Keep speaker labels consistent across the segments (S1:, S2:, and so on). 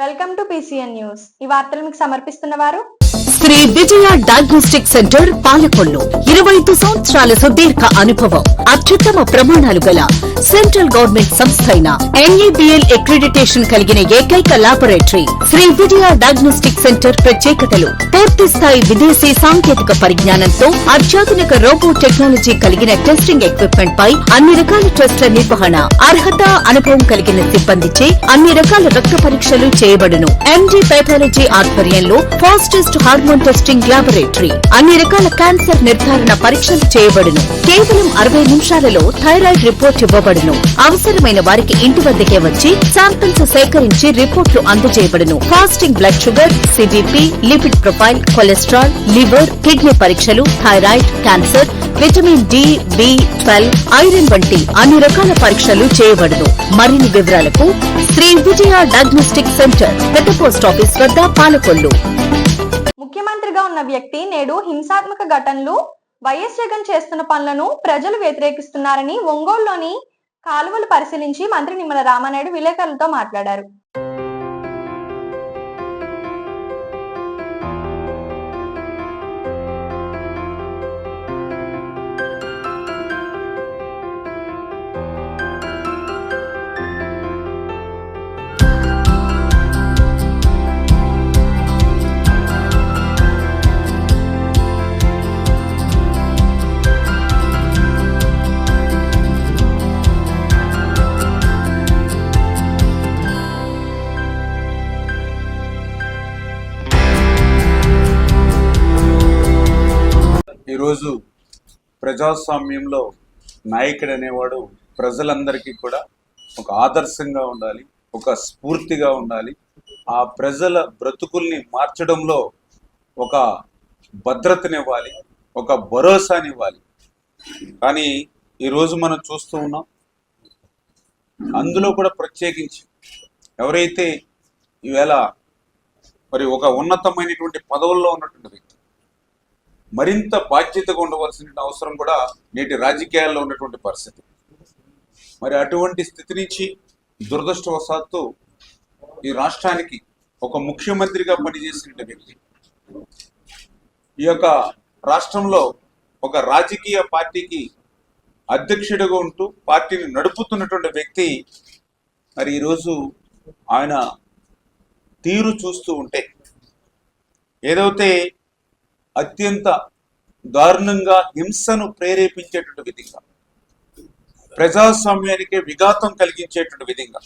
S1: Welcome to PCN news. ఈ వార్తలు మీకు సమర్పిస్తున్నవారు
S2: శ్రీ విజయ డయాగ్నోస్టిక్ సెంటర్ పాలకొల్లు. 25 సంవత్సరాల సుదీర్ఘ అనుభవం, అత్యుత్తమ ప్రమాణాలు గల సెంట్రల్ గవర్నమెంట్ సంస్థ అయిన NABL అక్రిడిటేషన్ కలిగిన ఏకైక laboratory Shri Vijaya diagnostic centre. ప్రత్యేకతలు: పూర్తి స్థాయి విదేశీ సాంకేతిక పరిజ్ఞానంతో అత్యాధునిక రోబో టెక్నాలజీ కలిగిన టెస్టింగ్ ఎక్విప్మెంట్ పై అన్ని రకాల టెస్టుల నిర్వహణ, అర్హత, అనుభవం కలిగిన సిబ్బందిచే అన్ని రకాల రక్త పరీక్షలు చేయబడును. MD పైథాలజీ ఆధ్వర్యంలో ఫాస్టెస్ట్ హార్మోన్ టెస్టింగ్ లాబొరేటరీ, అన్ని రకాల క్యాన్సర్ నిర్ధారణ పరీక్షలు చేయబడును. కేవలం 60 నిమిషాలలో థైరాయిడ్ రిపోర్ట్ ఇవ్వబడును. అవసరమైన వారికి ఇంటి వద్దకే వచ్చి శాంపిల్స్ సేకరించి రిపోర్ట్లు అందజేయబడును. Fasting blood sugar, CBP, lipid profile, cholesterol, liver, kidney పరీక్షలు, thyroid, cancer, vitamin D, B12, iron వంటి అన్ని రకాల పరీక్షలు చేయబడును. మరిన్ని వివరాలకు శ్రీ విజయ డయాగ్నోస్టిక్ సెంటర్, పెద్ద పోస్ట్ ఆఫీస్ వద్ద, పాలకొల్లు.
S1: ముఖ్యమంత్రిగా ఉన్న వ్యక్తి నేడు హింసాత్మక ఘటనలు, వైఎస్ జగన్ చేస్తున్న పనులను ప్రజలు వ్యతిరేకిస్తున్నారని ఒంగోలులోని కాలువలు పరిశీలించి మంత్రి నిమ్మల రామానాయుడు విలేకరులతో మాట్లాడారు.
S3: ఈరోజు ప్రజాస్వామ్యంలో నాయకుడు అనేవాడు ప్రజలందరికీ కూడా ఒక ఆదర్శంగా ఉండాలి, ఒక స్ఫూర్తిగా ఉండాలి. ఆ ప్రజల బ్రతుకుల్ని మార్చడంలో ఒక భద్రతనివ్వాలి, ఒక భరోసానివ్వాలి. కానీ ఈరోజు మనం చూస్తూ ఉన్నాం, అందులో కూడా ప్రత్యేకించి ఎవరైతే ఈవేళ మరి ఒక ఉన్నతమైనటువంటి పదవుల్లో ఉన్నటువంటి వ్యక్తి, మరింత బాధ్యతగా ఉండవలసిన అవసరం కూడా నేటి రాజకీయాల్లో ఉన్నటువంటి పరిస్థితి. మరి అటువంటి స్థితి నుంచి దురదృష్టవశాత్తు ఈ రాష్ట్రానికి ఒక ముఖ్యమంత్రిగా పనిచేసిన వ్యక్తి, ఈ యొక్క రాష్ట్రంలో ఒక రాజకీయ పార్టీకి అధ్యక్షుడిగా ఉంటూ పార్టీని నడుపుతున్నటువంటి వ్యక్తి, మరి ఈరోజు ఆయన తీరు చూస్తూ ఉంటే ఏదైతే అత్యంత దారుణంగా హింసను ప్రేరేపించేటువంటి విధంగా, ప్రజాస్వామ్యానికి విఘాతం కలిగించేటువంటి విధంగా,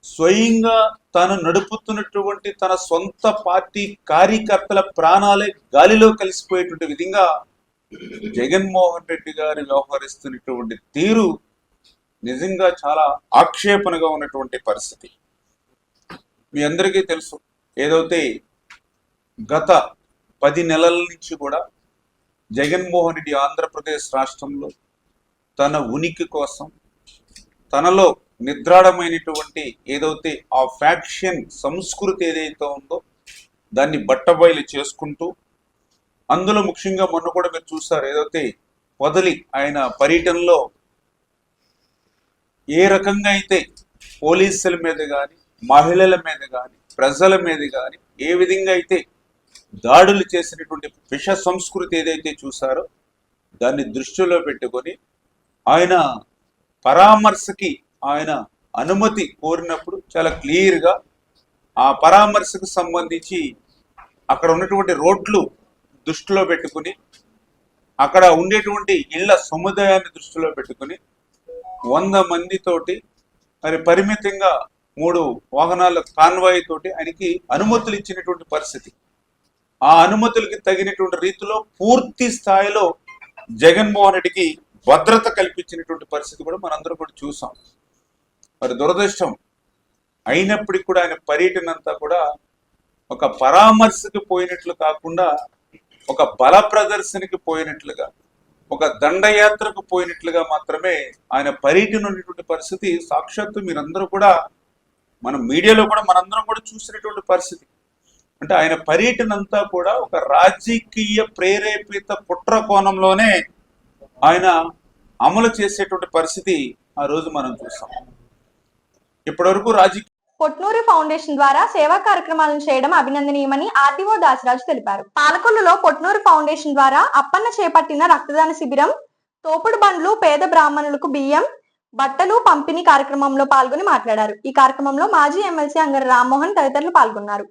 S3: స్వయంగా తాను నడుపుతున్నటువంటి తన సొంత పార్టీ కార్యకర్తల ప్రాణాలే గాలిలో కలిసిపోయేటువంటి విధంగా జగన్మోహన్ రెడ్డి గారు వ్యవహరిస్తున్నటువంటి తీరు నిజంగా చాలా ఆక్షేపణగా ఉన్నటువంటి పరిస్థితి. మీ అందరికీ తెలుసు, ఏదైతే గత 10 నెలల నుంచి కూడా జగన్మోహన్ రెడ్డి ఆంధ్రప్రదేశ్ రాష్ట్రంలో తన ఉనికి కోసం, తనలో నిద్రాడమైనటువంటి ఏదైతే ఆ ఫ్యాక్షన్ సంస్కృతి ఏదైతే ఉందో దాన్ని బట్టబయలు చేసుకుంటూ, అందులో ముఖ్యంగా మొన్న కూడా మీరు చూసారు, ఏదైతే పొదలి ఆయన పర్యటనలో ఏ రకంగా అయితే పోలీసుల మీద కానీ, మహిళల మీద కానీ, ప్రజల మీద కానీ ఏ విధంగా అయితే దాడులు చేసినటువంటి విష సంస్కృతి ఏదైతే చూసారో దాన్ని దృష్టిలో పెట్టుకొని ఆయన పరామర్శకి ఆయన అనుమతి కోరినప్పుడు చాలా క్లియర్గా ఆ పరామర్శకు సంబంధించి అక్కడ ఉన్నటువంటి రోడ్లు దృష్టిలో పెట్టుకుని, అక్కడ ఉండేటువంటి ఇళ్ల సముదాయాన్ని దృష్టిలో పెట్టుకుని 100 మందితోటి మరి పరిమితంగా 3 వాహనాల కాన్వాయ్ తోటి ఆయనకి అనుమతులు ఇచ్చినటువంటి పరిస్థితి. ఆ అనుమతులకి తగినటువంటి రీతిలో పూర్తి స్థాయిలో జగన్మోహన్ రెడ్డికి భద్రత కల్పించినటువంటి పరిస్థితి కూడా మనందరం కూడా చూసాం. మరి దురదృష్టం అయినప్పటికీ కూడా ఆయన పర్యటన అంతా కూడా ఒక పరామర్శకు పోయినట్లు కాకుండా ఒక బల ప్రదర్శనకి పోయినట్లుగా, ఒక దండయాత్రకు పోయినట్లుగా మాత్రమే ఆయన పర్యటన ఉన్నటువంటి పరిస్థితి సాక్షాత్తు మీరందరూ కూడా మన మీడియాలో కూడా మనందరం కూడా చూసినటువంటి పరిస్థితి. అంటే ఆయన పర్యటన అంతా కూడా ఒక రాజకీయ ప్రేరేపిత కుట్ర కోణంలోనే ఆయన అమలు చేసేటువంటి పరిస్థితి ఆ రోజు మనం చూసాం. ఇప్పటి వరకు
S1: పొట్నూరి ఫౌండేషన్ ద్వారా సేవా కార్యక్రమాలను చేయడం అభినందనీయమని ఆర్డీఓ దాసరాజు తెలిపారు. పాలకొల్లులో పొట్నూరి ఫౌండేషన్ ద్వారా అప్పన్న చేపట్టిన రక్తదాన శిబిరం, తోపుడు బండ్లు, పేద బ్రాహ్మణులకు బియ్యం, బట్టలు పంపిణీ కార్యక్రమంలో పాల్గొని మాట్లాడారు. ఈ కార్యక్రమంలో మాజీ ఎమ్మెల్సీ అంగర రామ్మోహన్ తదితరులు పాల్గొన్నారు.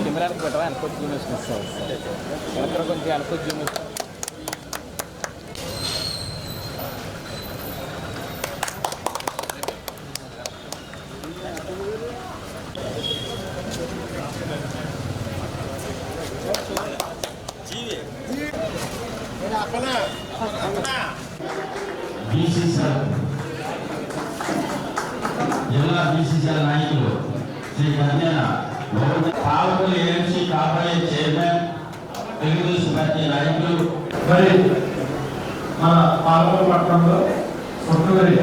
S4: కెమెరాకి పెట్టవా అనుకోవచ్చు జూమ్ వేసుకొస్తావు ఎక్కడ కొంచెం అనుకోవచ్చు జూమ్ వేసుకో
S5: జిల్లా బీసీసీఎల్ నాయకులు శ్రీ కన్యాన పాలకొల్లు ఏఎంసీ కాబోయే చైర్మన్, తెలుగుదేశం పార్టీ నాయకులు,
S6: మరి మన పాలకొల్లు పట్టణంలో పొట్నూరి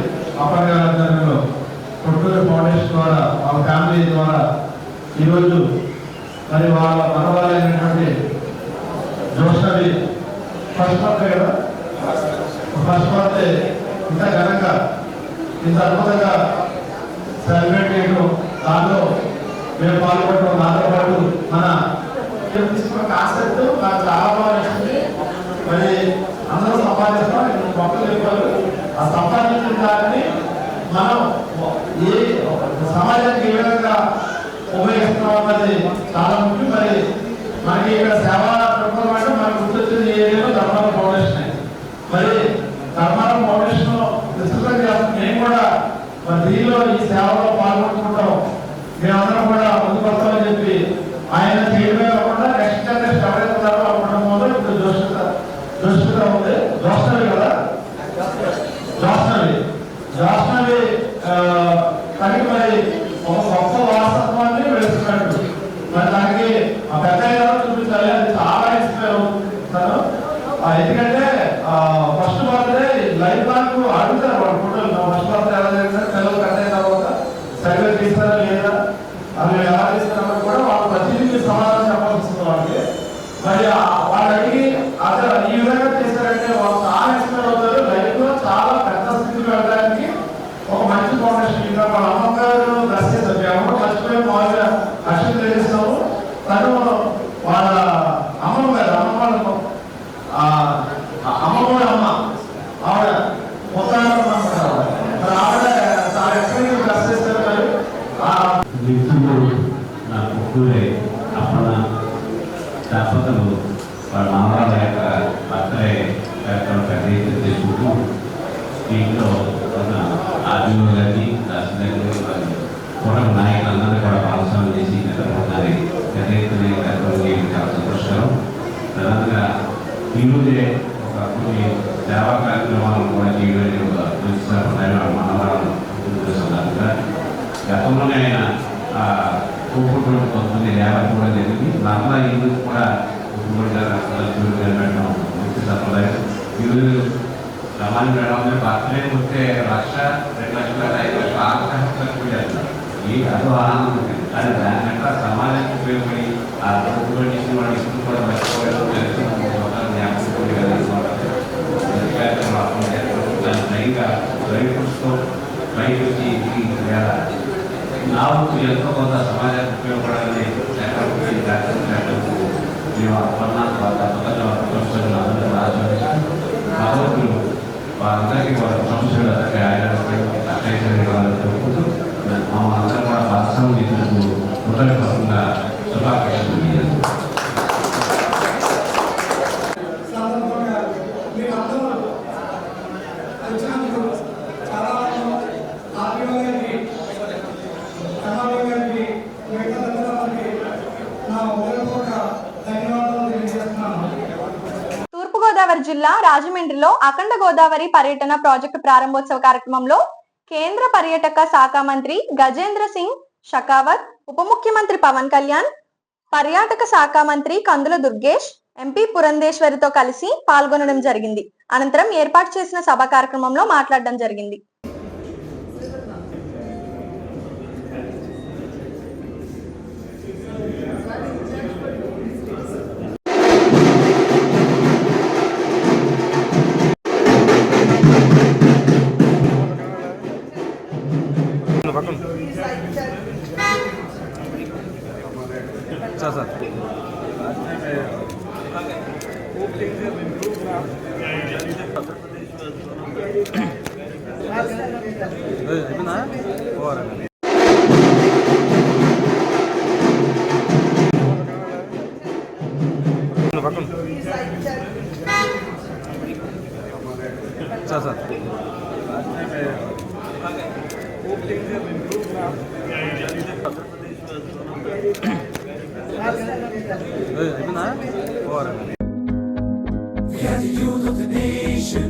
S6: అప్పన్న గారి ఆధ్వర్యంలో పొట్నూరి ఫౌండేషన్ ద్వారా వాళ్ళ ఫ్యామిలీ ద్వారా ఈరోజు మరి వాళ్ళ మనవాళ్ళైనటువంటి జోష్నవి ఫస్ట్ బర్త్డే కదా, ఫస్ట్ బర్త్డే ఇంత ఘనంగా ఇంత అద్భుతంగా సెలబ్రేట్ చేయడం, దాంట్లో మేము పాల్గొనడం, దాంతో పాటు మన తీసుకున్న కాన్సెప్ట్ నాకు చాలా బాగా నచ్చింది. మరి అందరూ సంపాదిస్తాం, మొక్కలు చెప్పారు. ఆ సంపాదించిన దాన్ని మనం ఏ సమాజానికి ఏ విధంగా ఉపయోగిస్తున్నాం అన్నది చాలా ముఖ్యం. మరి మనకి ఇక్కడ సేవా దృక్పథం అంటే మనకు గుర్తొచ్చింది ఏరియాలో ధర్మారం ఫౌండేషన్. మరి ధర్మారం ఫౌండేషన్ విస్తృతంగా మేము కూడా మరి దీనిలో ఈ సేవలో పాల్గొంటుకుంటాం, మేమందరం కూడా ముందుకు వస్తామని చెప్పి ఆయన చేయడమే కాకుండా నెక్స్ట్ జనరేషన్ ఎవరైతే ఉన్నారో ఆ కుటుంబంలో ఇప్పుడు జోష్మిత ఉంది, జోష్నవి కదా, జోష్నవి తనకి మరి ఒక గొప్ప వారసత్వాన్ని వెళుతున్నట్టు మరి దానికి ఆ పెద్ద చూపించాలి. అది చాలా ఇన్స్పైర్ అవుతాను. ఎందుకంటే ఫస్ట్ బర్త్డే లైఫ్ లాంగ్ అడుగుతారు వాళ్ళ ఫోటోలు, ఫస్ట్ బర్త్డే ఎలా జరిగిందని పిల్లలు కట్ అయిన తర్వాత సరిగ్గా తీస్తారా లేదా, అవి ఎలా తీస్తారని కూడా వాళ్ళు ప్రతిదీ సమాధానం చెప్పాల్సి వస్తుంది వాళ్ళకి. మరి వాళ్ళు అడిగి అసలు ఈ విధంగా చేశారంటే వాళ్ళు చాలా ఇన్స్పైర్ అవుతారు. లైఫ్ లో చాలా పెద్ద స్థితికి వెళ్ళడానికి ఒక మంచి ఫౌండేషన్. ఇంకా వాళ్ళ అమ్మగారు డ్రెస్ చేస్తారు, ఎవరు మర్చిపోయి మామూలుగా లక్ష్యం చేస్తాము. తను వాళ్ళ అమ్మమ్మ గారు
S5: వాళ్ళ మనవరాల యొక్క బర్త్డే కార్యక్రమం పెద్ద ఎత్తున చేసుకుంటూ దీంట్లో ఉన్న ఆర్మీలో కానీ రాష్ట్ర కూడా నాయకులందరూ కూడా భాగస్వామ్యం చేసి నిద్రపోతారని పెద్ద ఎత్తున కార్యక్రమం చేయడం చాలా సంతోషకరం. ప్రధానంగా ఈరోజే ఒక కొన్ని సేవా కార్యక్రమాలను కూడా చేయడం మనవరాలను సందర్భంగా గతంలోనే ఆయన కూపుకుంటూ కొంతమంది లేవర్ కూడా జరిగింది. మరలా ఈరోజు కూడా పెట్టడం మంచి సంప్రదాయం. ఈరోజు రమాని మేడం బర్త్డే వస్తే 1,00,000, 2,00,000, 5,00,000 ఆగ్రహించారు. ఈ అదో ఆనందం. కానీ దానికంటే సమాజానికి ఉపయోగపడి ఆ ప్రభుత్వం చేసిన వాళ్ళు ఇప్పుడు కూడా మర్చిపోవడం దాని స్వయంగా రైతులతో రైతు వచ్చి నాకు ఎంతో కొంత సమాజానికి ఉపయోగపడాలని మేము అందరూ వారందరికీ వాళ్ళ సమస్యలు జరుపుకుంటూ మమ్మల్ని అందరూ కూడా భాగస్వామ్యం చేసినందుకు హృదయపూర్వకంగా శుభాకాంక్షలు తెలియజేస్తున్నాను.
S1: తూర్పుగోదావరి జిల్లా రాజమండ్రిలో అఖండ గోదావరి పర్యటన ప్రాజెక్టు ప్రారంభోత్సవ కార్యక్రమంలో కేంద్ర పర్యాటక శాఖ మంత్రి గజేంద్ర సింగ్ షెకావత్, ఉప ముఖ్యమంత్రి పవన్ కళ్యాణ్, పర్యాటక శాఖ మంత్రి కందుల దుర్గేష్, ఎంపీ పురంధేశ్వరితో కలిసి పాల్గొనడం జరిగింది. అనంతరం ఏర్పాటు చేసిన సభ కార్యక్రమంలో మాట్లాడడం జరిగింది.
S7: We are the youth of the nation,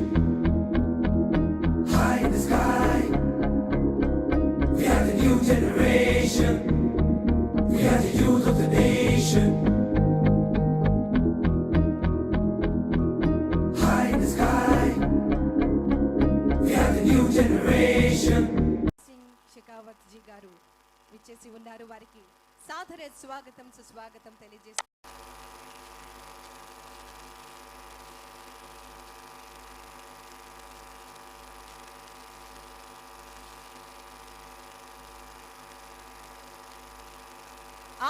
S7: high in the sky. We are the new generation. We are the youth of the nation, high in the sky. We are the new generation.
S8: Shekhawat ji గారు విచ్చేసి ఉన్నారు. వారికి సాదర స్వాగతం సుస్వాగతం తెలియజేస్తారు.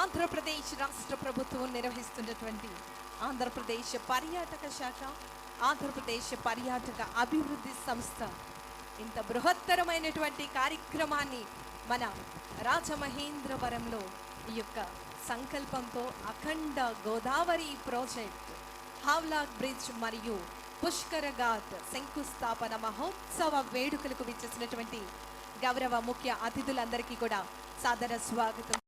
S8: ఆంధ్రప్రదేశ్ రాష్ట్ర ప్రభుత్వం నిర్వహిస్తున్నటువంటి ఆంధ్రప్రదేశ్ పర్యాటక శాఖ, ఆంధ్రప్రదేశ్ పర్యాటక అభివృద్ధి సంస్థ ఇంత బృహత్తరమైనటువంటి కార్యక్రమాన్ని మన రాజమహేంద్రవరంలో ఈ యొక్క సంకల్పంతో అఖండ గోదావరి ప్రాజెక్ట్, హావ్లాక్ బ్రిడ్జ్ మరియు పుష్కర ఘాట్ శంకుస్థాపన మహోత్సవ వేడుకలకు విచ్చేసినటువంటి గౌరవ ముఖ్య అతిథులందరికీ కూడా సాదర స్వాగతం.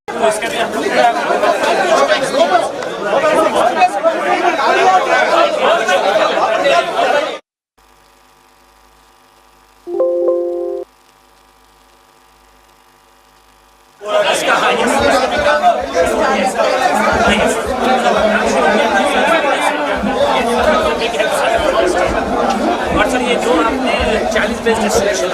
S9: ये जो आपने 40 बेस्ट डेस्टिनेशन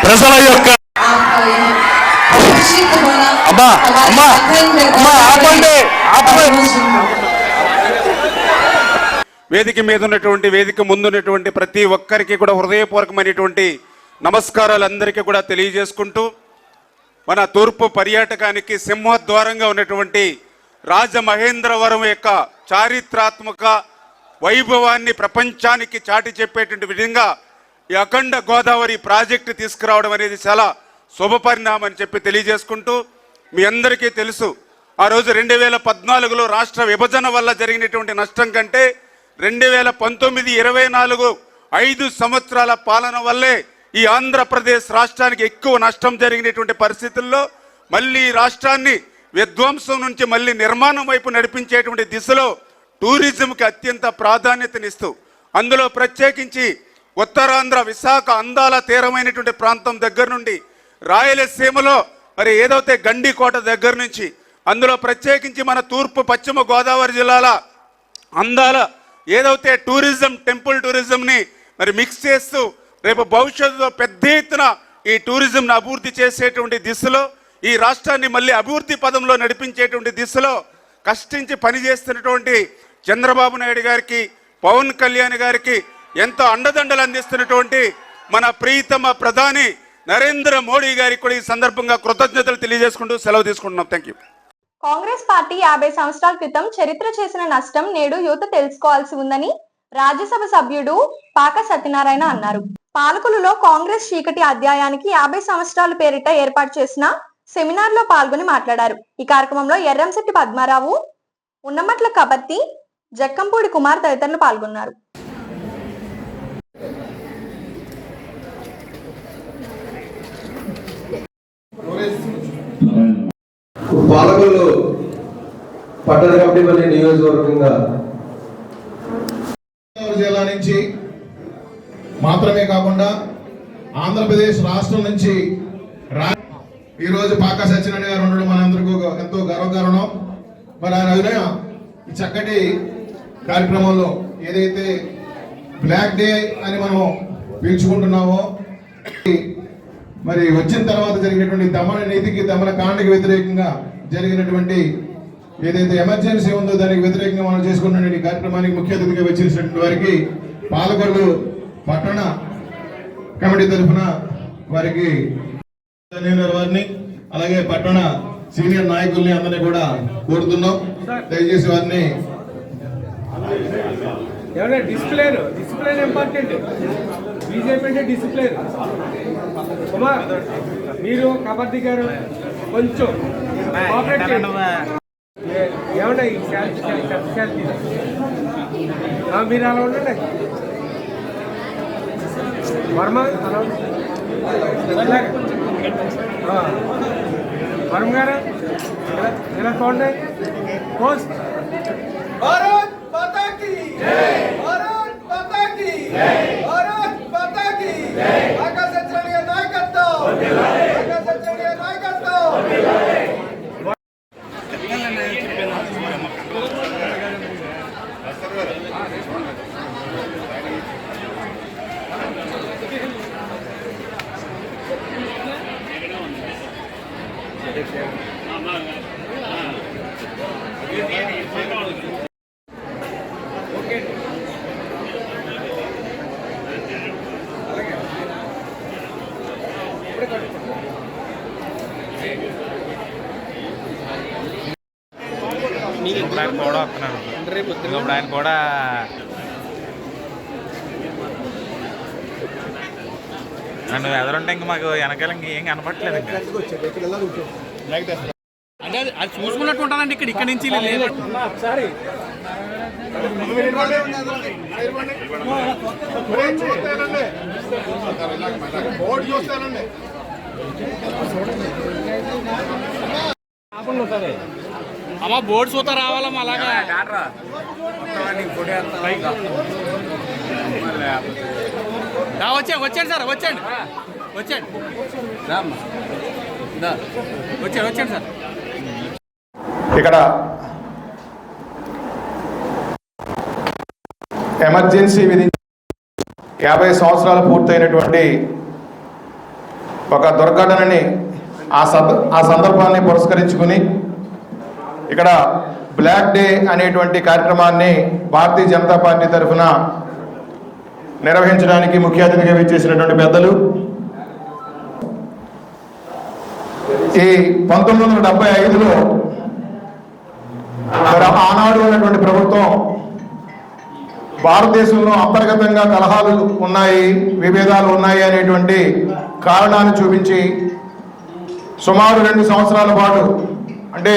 S10: ప్రజల యొక్క వేదిక మీద ఉన్నటువంటి, వేదిక ముందున్నటువంటి ప్రతి ఒక్కరికి కూడా హృదయపూర్వకమైనటువంటి నమస్కారాలు అందరికీ కూడా తెలియజేసుకుంటూ, మన తూర్పు పర్యాటకానికి సింహద్వారంగా ఉన్నటువంటి రాజమహేంద్రవరం యొక్క చారిత్రాత్మక వైభవాన్ని ప్రపంచానికి చాటి చెప్పేటువంటి విధంగా ఈ అఖండ గోదావరి ప్రాజెక్టు తీసుకురావడం అనేది చాలా శుభపరిణామం అని చెప్పి తెలియజేసుకుంటూ, మీ అందరికీ తెలుసు ఆ రోజు 2014లో రాష్ట్ర విభజన వల్ల జరిగినటువంటి నష్టం కంటే 2019-24 5 సంవత్సరాల పాలన వల్లే ఈ ఆంధ్రప్రదేశ్ రాష్ట్రానికి ఎక్కువ నష్టం జరిగినటువంటి పరిస్థితుల్లో మళ్ళీ రాష్ట్రాన్ని విధ్వంసం నుంచి మళ్ళీ నిర్మాణం వైపు నడిపించేటువంటి దిశలో టూరిజంకి అత్యంత ప్రాధాన్యతనిస్తూ, అందులో ప్రత్యేకించి ఉత్తరాంధ్ర విశాఖ అందాల తీరమైనటువంటి ప్రాంతం దగ్గర నుండి రాయలసీమలో మరి ఏదైతే గండికోట దగ్గర నుంచి, అందులో ప్రత్యేకించి మన తూర్పు పశ్చిమ గోదావరి జిల్లాల అందాల ఏదైతే టూరిజం, టెంపుల్ టూరిజంని మరి మిక్స్ చేస్తూ రేపు భవిష్యత్తులో పెద్ద ఎత్తున ఈ టూరిజంను అభివృద్ధి చేసేటువంటి దిశలో, ఈ రాష్ట్రాన్ని మళ్ళీ అభివృద్ధి పదంలో నడిపించేటువంటి దిశలో కష్టించి పనిచేస్తున్నటువంటి చంద్రబాబు నాయుడు గారికి, పవన్ కళ్యాణ్ గారికి ఎంతో అండదండలు అందిస్తున్నటువంటి మన ప్రియతమ ప్రధాని నరేంద్ర మోడీ గారికి కూడా ఈ సందర్భంగా కృతజ్ఞతలు తెలియజేసుకుంటూ సెలవు తీసుకుంటున్నాం. Thank you.
S1: కాంగ్రెస్ పార్టీ 50 సంవత్సరాల క్రితం చరిత్ర చేసిన నష్టం నేడు యువత తెలుసుకోవాల్సి ఉందని రాజ్యసభ సభ్యుడు పాక సత్యనారాయణ అన్నారు. పాలకులలో కాంగ్రెస్ చీకటి అధ్యాయానికి 50 సంవత్సరాల పేరిట ఏర్పాటు చేసిన సెమినార్ లో పాల్గొని మాట్లాడారు. ఈ కార్యక్రమంలో ఎర్రంశెట్టి పద్మారావు, ఉన్నమట్ల కబర్తి, జక్కంపూడి కుమార్ తదితరులు పాల్గొన్నారు.
S6: పాలకొల్లు పట్టణ కమిటీ నియోజకవర్గంగా జిల్లా నుంచి మాత్రమే కాకుండా ఆంధ్రప్రదేశ్ రాష్ట్రం నుంచి ఈరోజు పాకా సత్యనారాయణ గారు ఉండడం మనందరికీ ఎంతో గర్వకారణం. మరి ఆయన ఈ చక్కటి కార్యక్రమంలో ఏదైతే బ్లాక్ డే అని మనం పిలుచుకుంటున్నామో, మరి వచ్చిన తర్వాత జరిగినటువంటి దమన నీతికి, దమన కాండకి వ్యతిరేకంగా జరిగినటువంటి ఏదైతే ఎమర్జెన్సీ ఉందో దానికి వ్యతిరేకంగా మనం చేసుకున్నటువంటి కార్యక్రమానికి ముఖ్య అతిథిగా వచ్చినటువంటి వారికి పాలకొల్లు పట్టణ కమిటీ తరఫున వారికి వారిని అలాగే పట్టణ సీనియర్ నాయకుల్ని అందరినీ కూడా కోరుతున్నాం. దయచేసి వారిని
S11: డిసిప్లిన్ ఇంపార్టెంట్. బీజేపీ అంటే డిసిప్లిన్. కుమార్ మీరు కబడ్డీ గారు కొంచెం ఏమన్నా మీరు అలా ఉండండి. వర్మ అలా వర్మ గారు ఇలా చూడండి. పోస్ట్ భారత్ మాతా కీ జై, భారత్ మాతా కీ జై, భారత్ మాతా కీ జై. ఆకాశ చంద్రుడి నాయకత్వం, ఆకాశ చంద్రుడి నాయకత్వం.
S4: ఆయన కూడా వస్తున్నాను. ఇప్పుడు ఆయన కూడా నన్ను ఎదురుంటే ఇంక మాకు వెనకాల ఇంకేం కనపట్లేదు. ఇంకా
S11: అంటే అది చూసుకున్నట్టు ఉంటానండి. ఇక్కడ నుంచి ఒకసారి బోర్డు చూస్తానండి. అమ్మ బోర్డు చూస్తా రావాలమ్మా. అలాగా వచ్చాడు సార్, వచ్చాడు సార్.
S6: ఇక్కడ ఎమర్జెన్సీ విధించి 50 సంవత్సరాలు పూర్తయినటువంటి ఒక దుర్ఘటనని ఆ సందర్భాన్ని పురస్కరించుకుని ఇక్కడ బ్లాక్ డే అనేటువంటి కార్యక్రమాన్ని భారతీయ జనతా పార్టీ తరఫున నిర్వహించడానికి ముఖ్య అతిథిగా విచ్చేసినటువంటి పెద్దలు, ఈ 1975లో ఆనాడు ఉన్నటువంటి ప్రభుత్వం భారతదేశంలో అంతర్గతంగా కలహాలు ఉన్నాయి, విభేదాలు ఉన్నాయి అనేటువంటి కారణాన్ని చూపించి సుమారు 2 సంవత్సరాల పాటు అంటే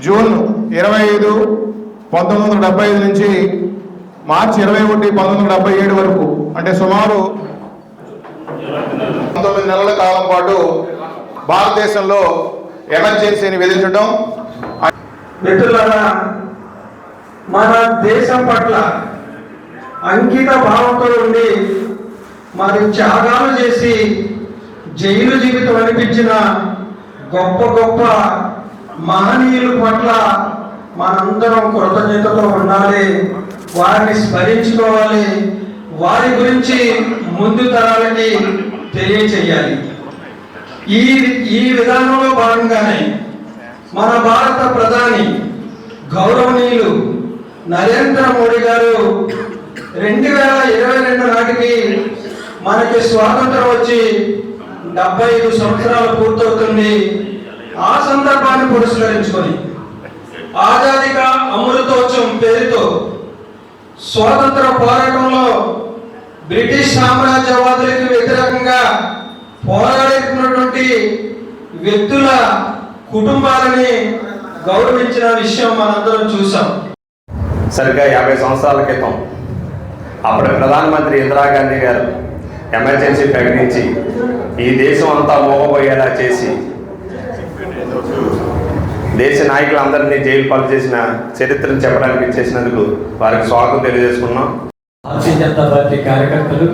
S6: జూన్ 25, 1975 నుంచి మార్చి 21, 1977 వరకు అంటే సుమారు 19 నెలల కాలం పాటు భారతదేశంలో ఎమర్జెన్సీని విధించడం.
S11: మిత్రులారా, మన దేశం పట్ల అంకిత భావంతో ఉండి మరి త్యాగాలు చేసి జైలు జీవితం అనిపించిన గొప్ప గొప్ప మహనీయుల పట్ల మనందరం కృతజ్ఞతతో ఉండాలి, వారిని స్మరించుకోవాలి, వారి గురించి ముందు తరాలకి తెలియచేయాలి. ఈ విధానంలో భాగంగానే మన భారత ప్రధాని గౌరవనీయులు నరేంద్ర మోడీ గారు 2022 నాటికి మనకి స్వాతంత్రం వచ్చి 75 సంవత్సరాలు పూర్తవుతుంది. ఆ సందర్భాన్ని పురస్కరించుకొని ఆజాదీ కా అమృతోత్సవం పేరుతో స్వాతంత్ర పోరాటంలో బ్రిటిష్ సామ్రాజ్యవాదులకు వ్యతిరేకంగా పోరాడుతున్నటువంటి వ్యక్తుల కుటుంబాలని గౌరవించిన విషయం మనందరం చూసాం.
S12: సరిగ్గా 50 సంవత్సరాల క్రితం అప్పటి ప్రధానమంత్రి ఇందిరాగాంధీ గారు ఎమర్జెన్సీ ప్రకటించి ఈ దేశం అంతా మోగబోయేలా చేసి దేశ నాయకులందరినీ జైలు పాలు చేసిన చరిత్రను చెప్పడానికి చేసినందుకు వారికి స్వాగతం తెలియజేసుకున్నాం.
S13: భారతీయ జనతా పార్టీ కార్యకర్తలు,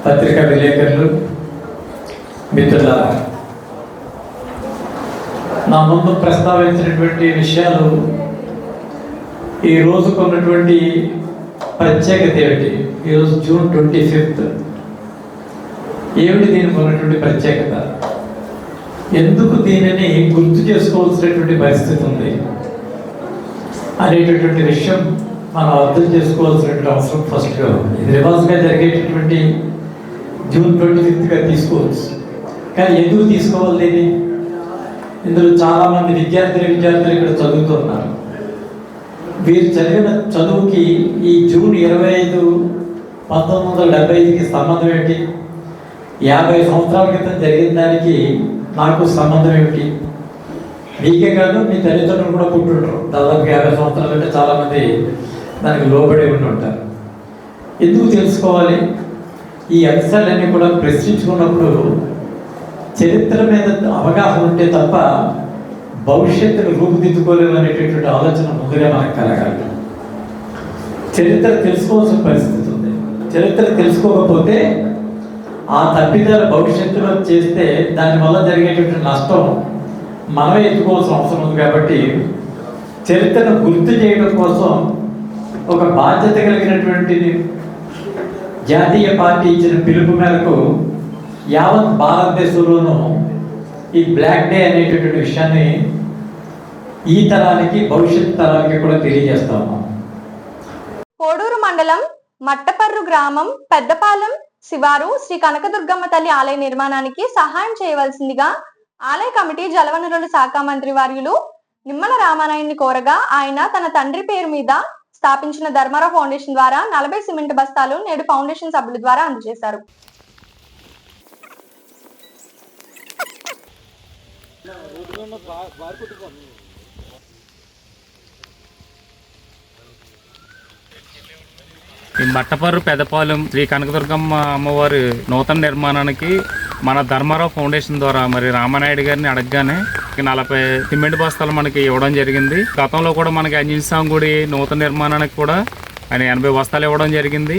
S13: పత్రికా విలేకరులు, మిత్రులారా, నా ముందు ప్రస్తావించినటువంటి విషయాలు ఈ రోజుకు ఉన్నటువంటి ప్రత్యేకత ఏమిటి, ఈరోజు జూన్ 25 ఏమిటి దీనికి ఉన్నటువంటి ప్రత్యేకత, ఎందుకు దీనిని గుర్తు చేసుకోవాల్సినటువంటి పరిస్థితి ఉంది అనేటటువంటి విషయం మనం అర్థం చేసుకోవాల్సినటువంటి అవసరం ఫస్ట్గా ఉంది. ఇది రివర్స్గా జరిగేటటువంటి జూన్ 25గా తీసుకోవచ్చు, కానీ ఎందుకు తీసుకోవాలి దీన్ని? ఇందులో చాలామంది విద్యార్థులు ఇక్కడ చదువుతున్నారు. వీరు చదివిన చదువుకి ఈ జూన్ 25, 1975కి సంబంధం ఏంటి? 50 సంవత్సరాల క్రితం జరిగిన దానికి నాకు సంబంధం ఏమిటి? మీకే కాదు, మీ తల్లిదండ్రులు కూడా పుట్టుంటారు. దాదాపు 50 సంవత్సరాలు అంటే చాలామంది దానికి లోబడి ఉండి ఉంటారు. ఎందుకు తెలుసుకోవాలి? ఈ అంశాలన్నీ కూడా ప్రశ్నించుకున్నప్పుడు చరిత్ర మీద అవగాహన ఉంటే తప్ప భవిష్యత్తును రూపుదిద్దుకోలేము అనేటటువంటి ఆలోచన ముందుగా మనకు కలగాలి. చరిత్ర తెలుసుకోవాల్సిన పరిస్థితి ఉంది. చరిత్ర తెలుసుకోకపోతే ఆ తప్పిదాలు భవిష్యత్తులో చేస్తే దానివల్ల జరిగేటటువంటి నష్టం మనమే ఎత్తుకోవాల్సిన అవసరం ఉంది. కాబట్టి చరిత్రను గుర్తు చేయడం కోసం ఒక బాధ్యత కలిగినటువంటి జాతీయ పార్టీ ఇచ్చిన పిలుపు మేరకు యావత్ భారతదేశంలోనూ ఈ బ్లాక్ డే అనేటటువంటి విషయాన్ని ఈ తరానికి, భవిష్యత్ తరానికి కూడా తెలియజేస్తాము.
S1: కోడూరు మండలం మట్టపర్రు గ్రామం పెద్దపాలెం శివారు శ్రీ కనకదుర్గమ్మ తల్లి ఆలయ నిర్మాణానికి సహాయం చేయవలసిందిగా ఆలయ కమిటీ జలవనరుల శాఖ మంత్రి వర్యులు నిమ్మల రామానాయుడిని కోరగా ఆయన తన తండ్రి పేరు మీద స్థాపించిన ధర్మారావు ఫౌండేషన్ ద్వారా 40 సిమెంట్ బస్తాలు నేడు ఫౌండేషన్ సభ్యుల ద్వారా అందజేశారు.
S4: ఈ మట్టపర్రు పెద్దపాలెం శ్రీ కనకదుర్గమ్మ అమ్మవారి నూతన నిర్మాణానికి మన ధర్మారావు ఫౌండేషన్ ద్వారా మరి రామానాయుడు గారిని అడగగానే 40 సిమెంట్ బస్తాలు మనకి ఇవ్వడం జరిగింది. గతంలో కూడా మనకి ఆంజనేయ స్వామి గుడి నూతన నిర్మాణానికి కూడా ఆయన 80 బస్తాలు ఇవ్వడం జరిగింది.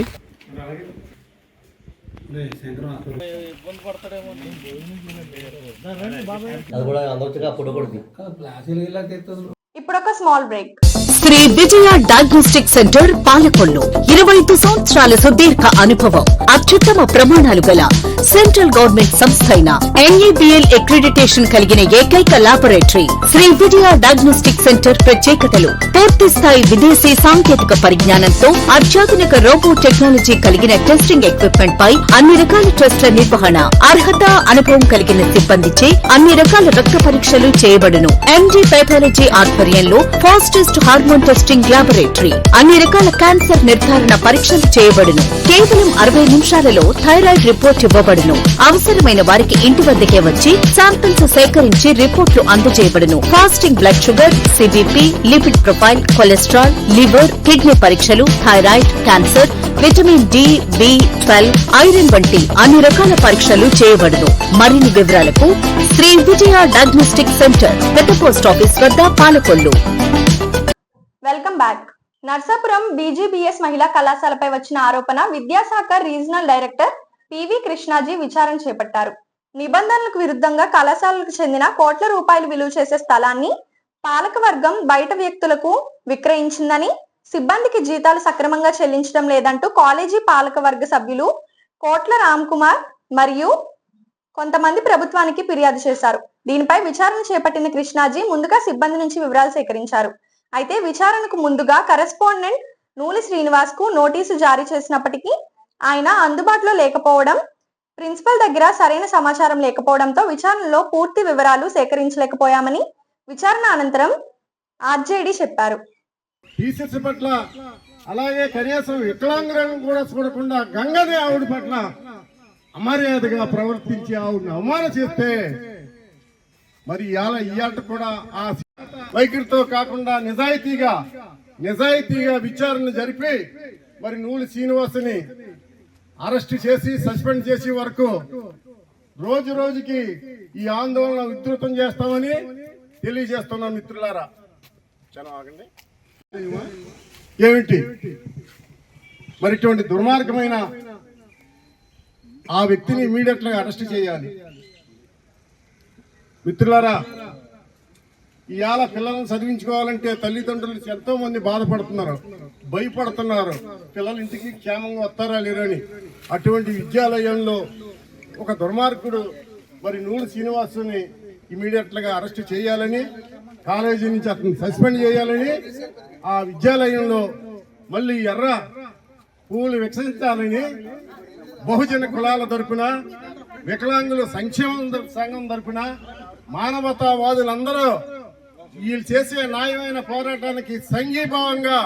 S1: ఇప్పుడు ఒక small break.
S2: Shri Vijaya diagnostic centre Palakollu 25 సంవత్సరాల సుదీర్ఘ అనుభవం, అత్యుత్తమ ప్రమాణాలు గల సెంట్రల్ గవర్నమెంట్ సంస్థ అయిన NABL అక్రిడిటేషన్ కలిగిన ఏకైక laboratory Shri Vijaya diagnostic centre ప్రత్యేకతలు పూర్తి స్థాయి విదేశీ సాంకేతిక పరిజ్ఞానంతో అత్యాధునిక రోబో టెక్నాలజీ కలిగిన టెస్టింగ్ ఎక్విప్మెంట్ పై అన్ని రకాల టెస్టుల నిర్వహణ, అర్హత, అనుభవం కలిగిన సిబ్బందిచే అన్ని రకాల రక్త పరీక్షలు చేయబడును. MD పెథాలజీ ఆధ్వర్యంలో fastest hormone hormone testing laboratory, అన్ని రకాల క్యాన్సర్ నిర్ధారణ పరీక్షలు చేయబడును. కేవలం 60 నిమిషాలలో థైరాయిడ్ రిపోర్ట్ ఇవ్వబడును. అవసరమైన వారికి ఇంటి వద్దకే వచ్చి శాంపిల్స్ సేకరించి రిపోర్ట్లు అందజేయబడును. Fasting blood sugar, CBP, lipid profile, cholesterol, liver, kidney పరీక్షలు, థైరాయిడ్, క్యాన్సర్, విటమిన్ డి, బి12, ఐరన్ వంటి అన్ని రకాల పరీక్షలు చేయబడును. మరిన్ని వివరాలకు శ్రీ విజయ డయాగ్నోస్టిక్ సెంటర్, పెద్ద పోస్ట్ ఆఫీస్ వద్ద, Palakollu.
S1: Welcome back. Narsapuram BGBS మహిళా కళాశాలపై వచ్చిన ఆరోపణ విద్యాశాఖ రీజనల్ డైరెక్టర్ పివి కృష్ణాజీ విచారణ చేపట్టారు. నిబంధనలకు విరుద్ధంగా కళాశాలకు చెందిన కోట్ల రూపాయలు విలువ చేసే స్థలాన్ని పాలకవర్గం బయట వ్యక్తులకు విక్రయించిందని, సిబ్బందికి జీతాలు సక్రమంగా చెల్లించడం లేదంటూ కాలేజీ పాలకవర్గ సభ్యులు కోట్ల రామ్ కుమార్ మరియు కొంతమంది ప్రభుత్వానికి ఫిర్యాదు చేశారు. దీనిపై విచారణ చేపట్టిన కృష్ణాజీ ముందుగా సిబ్బంది నుంచి వివరాలు సేకరించారు. అయితే విచారణకు ముందుగా కరెస్పాండెంట్ నూలి శ్రీనివాస్ కు నోటీసు జారీ చేసినప్పటికీ ఆయన అందుబాటులో లేకపోవడం, ప్రిన్సిపల్ దగ్గర సరైన సమాచారం లేకపోవడంతో విచారణలో పూర్తి వివరాలు సేకరించలేకపోయామని విచారణ అనంతరం ఆర్జేడీ చెప్పారు.
S6: టీచర్స్ పట్ల అలాగే కనీసం వికలాంగులను కూడా చూడకుండా గంగదే ఆవిడ పట్ల అమర్యాదగా ప్రవర్తించి ఆవిడని అవమానం చేస్తే మరి ఇవాళ కూడా ఆ వైఖరితో కాకుండా నిజాయితీగా విచారణ జరిపి మరి నూలి శ్రీనివాసుని అరెస్ట్ చేసి సస్పెండ్ చేసే వరకు రోజు రోజుకి ఈ ఆందోళన ఉధృతం చేస్తామని తెలియజేస్తున్నాం. మిత్రులారా, ఆగండి. ఏమిటి మరి ఇటువంటి దుర్మార్గమైన ఆ వ్యక్తిని ఇమీడియట్ గా అరెస్ట్ చేయాలి. మిత్రులారా, ఇవాళ పిల్లలను చదివించుకోవాలంటే తల్లిదండ్రులు ఎంతో మంది బాధపడుతున్నారు, భయపడుతున్నారు. పిల్లలు ఇంటికి క్షేమంగా వస్తారా లేరని. అటువంటి విద్యాలయంలో ఒక దుర్మార్గుడు మరి నూలు శ్రీనివాసుని ఇమీడియట్ గా అరెస్ట్ చేయాలని, కాలేజీ నుంచి అతను సస్పెండ్ చేయాలని, ఆ విద్యాలయంలో మళ్ళీ ఎర్ర పువ్వులు వికసించాలని బహుజన కులాల తరపున, వికలాంగుల సంక్షేమ సంఘం తరపున, మానవతావాదులందరూ వీళ్ళు చేసే న్యాయమైన పోరాటానికి సంఘీభావంగా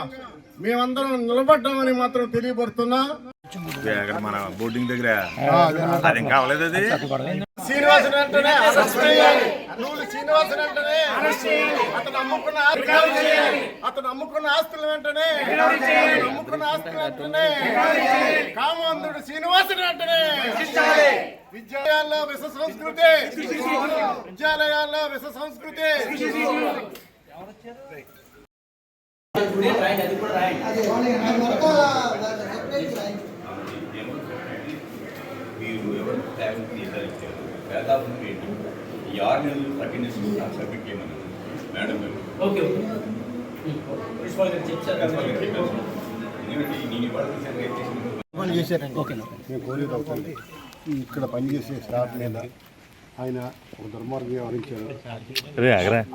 S6: మేమందరం నిలబడ్డామని మాత్రం తెలియబడుతున్నా.
S10: మన బోర్డింగ్ దగ్గర అది ఇంకా అవ్వలేదు. అది
S6: శ్రీనివాసుని వెంటనే అరెస్ట్ చేయాలి. నూలు శ్రీనివాసుని వెంటనే అతను అమ్ముకున్న ఆస్తుల వెంటనే కామందుడు శ్రీనివాసుని వెంటనే విద్యాలయాల్లో విష సంస్కృతి
S5: మీరు ఎవరు దాదాపు ఏంటి ఈ 6 నెలలు అటెండెన్స్ నాకు సబ్మిట్ చేయమని మేడం
S6: ఇక్కడ పనిచేసే స్టాఫ్ మీద ఆయన ఒక దుర్మార్గం వ్యవహరించారు.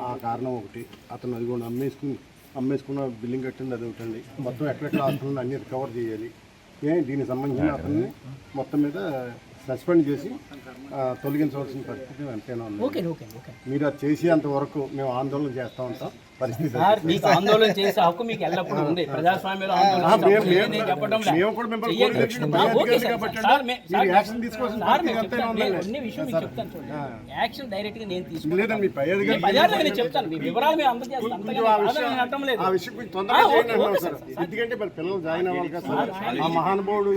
S6: ఆ కారణం ఒకటి, అతను అది కూడా అమ్మేసుకున్న బిల్లింగ్ కట్టింది అది ఒకటండి. మొత్తం ఎక్కడెక్కడ ఆస్తులను అన్ని రికవర్ చేయాలి. దీనికి సంబంధించిన అతన్ని మొత్తం మీద సస్పెండ్ చేసి తొలగించవలసిన పరిస్థితి ఎంతైనా ఉంది. మీరు అది చేసేంత వరకు మేము ఆందోళన చేస్తూ ఉంటాం. పరిస్థితి
S9: ఆందోళన చేసే హక్కు మీకు ఎల్లప్పుడూ ఉంది. ప్రజాస్వామ్యంలో యాక్షన్ డైరెక్ట్ గా నేను తీసుకుంటాను. చెప్తాను, మీ వివరాలు మేము అందజేస్తాం.
S6: ఎందుకంటే పిల్లలు జాయిన్ అవ్వాలి కదా. ఆ మహానుభావుడు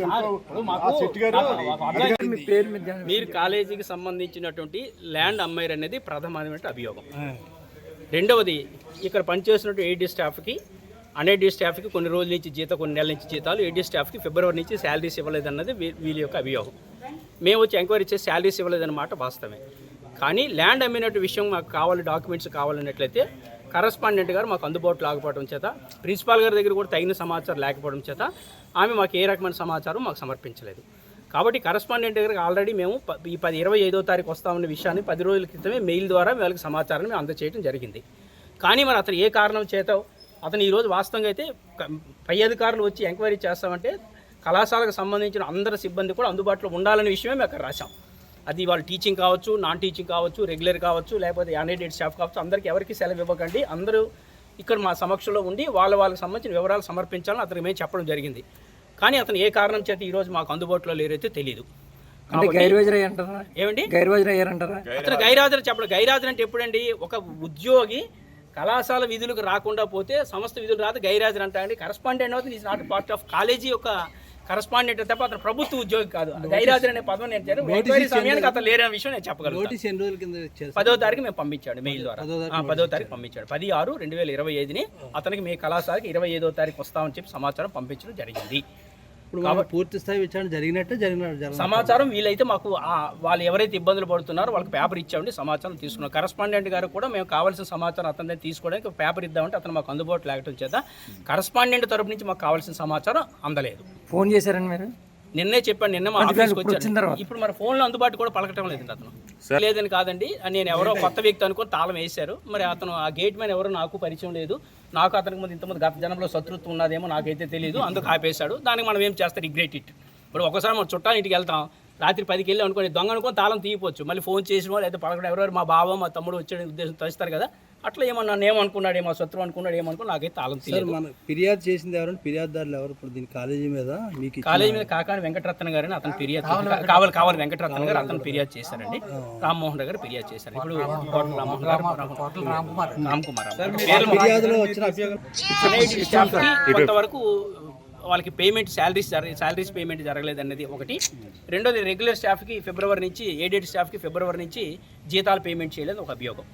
S9: మీరు కాలేజీకి సంబంధించినటువంటి ల్యాండ్ అమ్మాయి అనేది ప్రథమమైన అభియోగం. రెండవది, ఇక్కడ పనిచేస్తున్నట్టు ఏడీ స్టాఫ్కి, అన్ఏడీ స్టాఫ్కి కొన్ని రోజుల నుంచి కొన్ని నెలల నుంచి జీతాలు, ఏడీ స్టాఫ్కి ఫిబ్రవరి నుంచి శాలరీస్ ఇవ్వలేదన్నది వీళ్ళ యొక్క అభియోగం. మేము వచ్చి ఎంక్వైరీ చేసి శాలరీస్ ఇవ్వలేదన్నమాట వాస్తవమే. కానీ ల్యాండ్ అమ్మినట్టు విషయం మాకు కావాలి, డాక్యుమెంట్స్ కావాలన్నట్లయితే కరస్పాండెంట్ గారు మాకు అందుబాటులో లేకపోవడం చేత, ప్రిన్సిపాల్ గారి దగ్గర కూడా తగిన సమాచారం లేకపోవడం చేత ఆమె మాకు ఏ రకమైన సమాచారం మాకు సమర్పించలేదు. కాబట్టి కరస్పాండెంట్ దగ్గరికి ఆల్రెడీ మేము ఈ 25వ తారీఖు వస్తామన్న విషయాన్ని 10 రోజుల క్రితమే మెయిల్ ద్వారా వాళ్ళకి సమాచారాన్ని మేము అందజేయడం జరిగింది. కానీ మరి అతను ఏ కారణం చేత అతను ఈరోజు వాస్తవంగా అయితే పై అధికారులు వచ్చి ఎంక్వైరీ చేస్తామంటే కళాశాలకు సంబంధించిన అందరి సిబ్బంది కూడా అందుబాటులో ఉండాలనే విషయమే మేము అక్కడ రాశాం. అది వాళ్ళు టీచింగ్ కావచ్చు, నాన్ టీచింగ్ కావచ్చు, రెగ్యులర్ కావచ్చు, లేకపోతే అన్ఎయిడెడ్ స్టాఫ్ కావచ్చు, అందరికీ ఎవరికి సెలవు ఇవ్వకండి, అందరూ ఇక్కడ మా సమక్షంలో ఉండి వాళ్ళకి సంబంధించిన వివరాలు సమర్పించాలని అతనికి మేము చెప్పడం జరిగింది. కానీ అతను ఏ కారణం చేత ఈరోజు మాకు అందుబాటులో లేరైతే తెలియదు. ఏమండి అతను గైరాజర్ చెప్పడం. గైరాజర్ అంటే ఎప్పుడండి, ఒక ఉద్యోగి కళాశాల విధులకు రాకుండా పోతే సంస్థ విధులు రాదు గైరాజర్ అంటారండి. కరస్పాండెంట్ అవుతుంది, is not part of college యొక్క కరస్పాండెంట్ తప్ప అతను ప్రభుత్వ ఉద్యోగి కాదు. గైరాజర్ అనే పదం నేను సమయానికి అతను లేరనే విషయం నేను చెప్పగలను. 10వ తారీఖు మేము పంపించాడు మెయిల్ ద్వారా. 10వ తారీఖు పంపించాడు. 10/6/2025 అతనికి మీ కళాశాలకి 25వ తారీఖు వస్తామని చెప్పి సమాచారం పంపించడం జరిగింది.
S11: పూర్తి స్థాయి విచారణ జరిగినట్టు
S9: సమాచారం వీలైతే మాకు వాళ్ళు ఎవరైతే ఇబ్బందులు పడుతున్నారో వాళ్ళకి పేపర్ ఇచ్చామండి, సమాచారం తీసుకున్నాం. కరస్పాండెంట్ గారు కూడా మేము కావాల్సిన సమాచారం అతని తీసుకోవడానికి పేపర్ ఇద్దామంటే అతను మాకు అందుబాటులో లేకపోవడం చేత కరస్పాండెంట్ తరపు నుంచి మాకు కావాల్సిన సమాచారం అందలేదు.
S11: ఫోన్ చేశారని మీరు
S9: నిన్నే చెప్పాను, నిన్న మా ఆఫీస్కి వచ్చాను. ఇప్పుడు మరి ఫోన్లో అందుబాటు కూడా పలకటం లేదండి. అతను లేదని కాదండి, నేను ఎవరో కొత్త వ్యక్తి అనుకుని తాళం వేశారు. మరి అతను ఆ గేట్ మ్యాన్ ఎవరో నాకు పరిచయం లేదు. నాకు అతనికి ముందు ఇంతకుముందు గత జనంలో శత్రుత్వం ఉన్నదేమో నాకైతే తెలియదు, అందుకు ఆపేశాడు. దానికి మనం ఏం చేస్తాం, రిగ్రెట్ ఇట్. ఇప్పుడు ఒకసారి మనం చుట్టాలు ఇంటికి వెళ్తాం, రాత్రి 10కి వెళ్ళి అనుకోండి, దొంగ అనుకోని తాళం తీయపోవచ్చు. మళ్ళీ ఫోన్ చేసిన వాళ్ళు అయితే పలకడం ఎవరెవరు మా బావ మా తమ్ముడు వచ్చే ఉద్దేశం తలుస్తారు కదా, అట్లా ఏమన్నా ఏమనుకున్నాడు, ఏమో శత్రువు అనుకున్నాడు, ఏమనుకున్నా నాకైతే తాళం తీయలేదు.
S11: ఫిర్యాదు చేసింది ఎవరు, ఫిర్యాదుదారులు ఎవరు? ఇప్పుడు దీని కాలేజీ మీద
S9: కాకాని వెంకటరత్న గారని అతను ఫిర్యాదు కావాలి వెంకటరత్న గారు అతను ఫిర్యాదు చేశారండి. రామ్మోహన్ గారు ఫిర్యాదు చేశారు. ఇప్పుడు రామ్మోహన్ గారు కొంతవరకు వాళ్ళకి పేమెంట్ శాలరీస్ పేమెంట్ జరగలేదు అనేది ఒకటి. రెండోది రెగ్యులర్ స్టాఫ్కి ఫిబ్రవరి నుంచి, ఎయిడెడ్ స్టాఫ్కి ఫిబ్రవరి నుంచి జీతాలు పేమెంట్ చేయలేదు ఒక అభియోగం.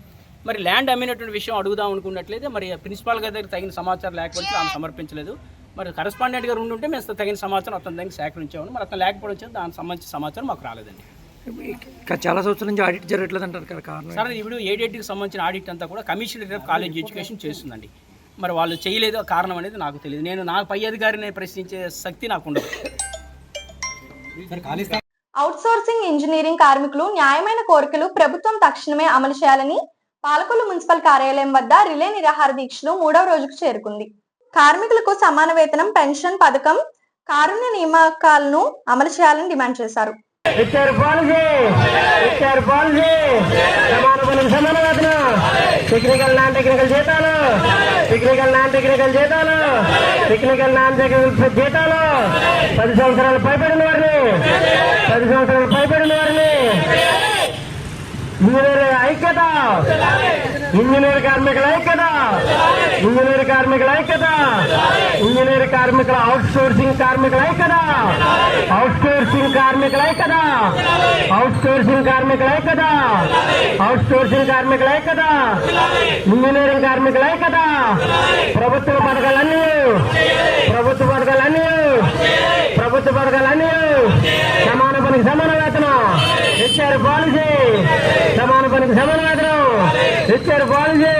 S9: మరి ల్యాండ్ అమ్మినటువంటి విషయం అడుగుదాం అనుకున్నట్లయితే మరి ప్రిన్సిపాల్ గారి దగ్గర తగిన సమాచారం లేకపోతే ఆమె సమర్పించలేదు. మరి కరస్పాండెంట్ గారు ఉంటుంటే మేము తగిన సమాచారం అతని దగ్గర సేకరించాము. మరి అతను లేకపోవడం చేత దానికి సంబంధించిన సమాచారం మాకు రాలేదండి.
S11: చాలా సంవత్సరాల నుంచి ఆడిట్ జరగట్లేదు అంటారు కదా కారణం?
S9: సార్ ఇప్పుడు ఎయిడెడ్కి సంబంధించిన ఆడిట్ అంతా కూడా కమిషనరేట్ ఆఫ్ కాలేజ్ ఎడ్యుకేషన్ చేస్తుందండి. మరి వాళ్ళు చేయలేదు, కారణం అనేది నాకు తెలియదు. నేను నా పై అధికారిని ప్రశ్నించే శక్తి నాకు ఉండదు.
S1: అవుట్సోర్సింగ్ ఇంజనీరింగ్ కార్మికులు న్యాయమైన కోరికలు ప్రభుత్వం తక్షణమే అమలు చేయాలని పాలకొల్లు మున్సిపల్ కార్యాలయం వద్ద రిలే నిరాహార దీక్షలు 3వ రోజుకు చేరుకుంది. కార్మికులకు సమాన వేతనం, పెన్షన్ పథకం, కారుణ్య నియామకాలను అమలు చేయాలని డిమాండ్ చేశారు.
S6: టెక్నికల్ నాన్ టెక్నికల్ జీతాలు 10 సంవత్సరాలు పైబడిన వారిని ఇంజనీర్ ఐక్యత, ఇంజనీర్ కార్మికుల ఐక్యత, ఇంజనీర్ కార్మికుల అవుట్సోర్సింగ్ కార్మికుల ఐక్యత, ఇంజనీరింగ్ కార్మికుల ఐక్యత. ప్రభుత్వ పథకాలన్నీ సమాన పనికి సమాన వేతనం ఇచ్చారు పాలసీ. సమాన పనికి సమాన వేతనం ఇచ్చారు పాలసీ.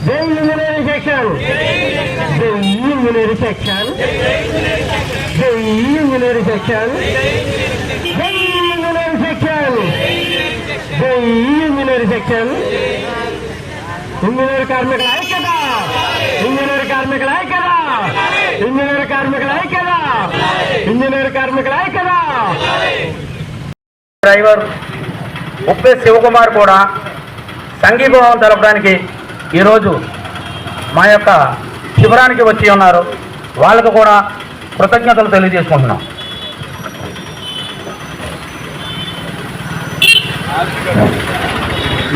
S6: జై ఇంజనీరింగ్ సెక్షన్, ఇంజనీర్ కార్మికుల ఐక్యత. డ్రైవర్ ఉప్పే శివకుమార్ కూడా సంఘీభావం తెలపడానికి ఈరోజు మా యొక్క శిబిరానికి వచ్చి ఉన్నారు. వాళ్ళకు కూడా కృతజ్ఞతలు తెలియజేసుకుంటున్నాం.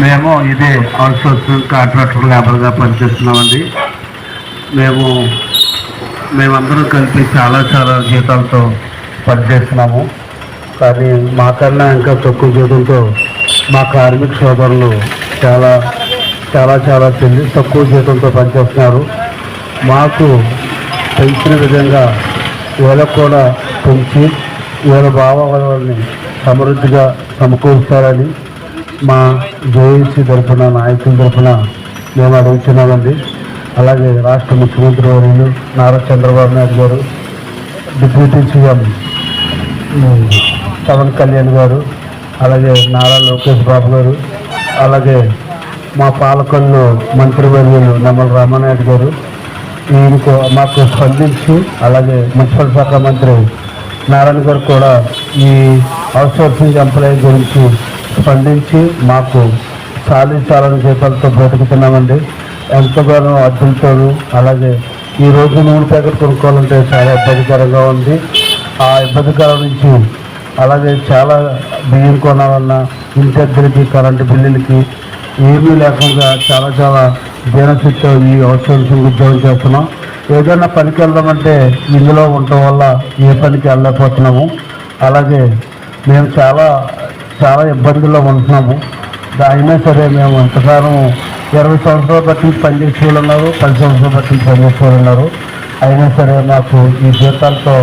S14: మేము ఇదే అవుట్సోర్సింగ్ కాంట్రాక్టర్ లేబర్గా పనిచేస్తున్నామండి. మేమందరం కలిపి చాలా జీతాలతో పనిచేస్తున్నాము. కానీ మాకన్నా ఇంకా తక్కువ జీతంతో మా కార్మిక సోదరులు చాలా తక్కువ జీతంతో పనిచేస్తున్నారు. మాకు పెంచిన విధంగా వీళ్ళకు కూడా పెంచి వీళ్ళ భావాలని సమృద్ధిగా సమకూరుస్తారని మా జేఏసీ తరఫున, నాయకుల తరఫున మేము అడుగుతున్నామండి. అలాగే రాష్ట్ర ముఖ్యమంత్రి వర్యులు నారా చంద్రబాబు నాయుడు గారు, డిప్యూటీ సీఎం పవన్ కళ్యాణ్ గారు, అలాగే నారా లోకేష్ బాబు గారు, అలాగే మా పాలకొల్లు మంత్రివర్యులు నమ్మల రామానాయుడు గారు మాకు స్పందించి, అలాగే మున్సిపల్ శాఖ మంత్రి నారాయణ గారు కూడా ఈ అవుట్సోర్సింగ్ ఎంప్లాయీ గురించి స్పందించి మాకు చాలని జీతాలతో బ్రతుకుతున్నామండి. ఎంతగానో అద్దులతోనూ, అలాగే ఈ రోజు నూనె ప్యాకెట్ కొనుక్కోవాలంటే చాలా ఇబ్బందికరంగా ఉంది. ఆ ఇబ్బందికరం నుంచి అలాగే చాలా బియ్యం కొనాలన్నా ఇంటి కరెంటు బిల్లులకి ఏమీ లేకుండా చాలా దీనస్థితితో ఈ అవుట్సోర్సింగ్ ఉద్యోగం చేస్తున్నాం. ఏదైనా పనికి వెళ్దామంటే ఇందులో ఉండటం వల్ల ఏ పనికి వెళ్ళలేకపోతున్నాము. అలాగే మేము చాలా ఇబ్బందుల్లో ఉంటున్నాము. అయినా సరే మేము ఇంతకాలం 20 సంవత్సరాలు బట్టి పనిచేసే వాళ్ళు ఉన్నారు, 10 సంవత్సరాలు బట్టి పనిచేసే వాళ్ళు ఉన్నారు. అయినా సరే మాకు ఈ జీతాలతో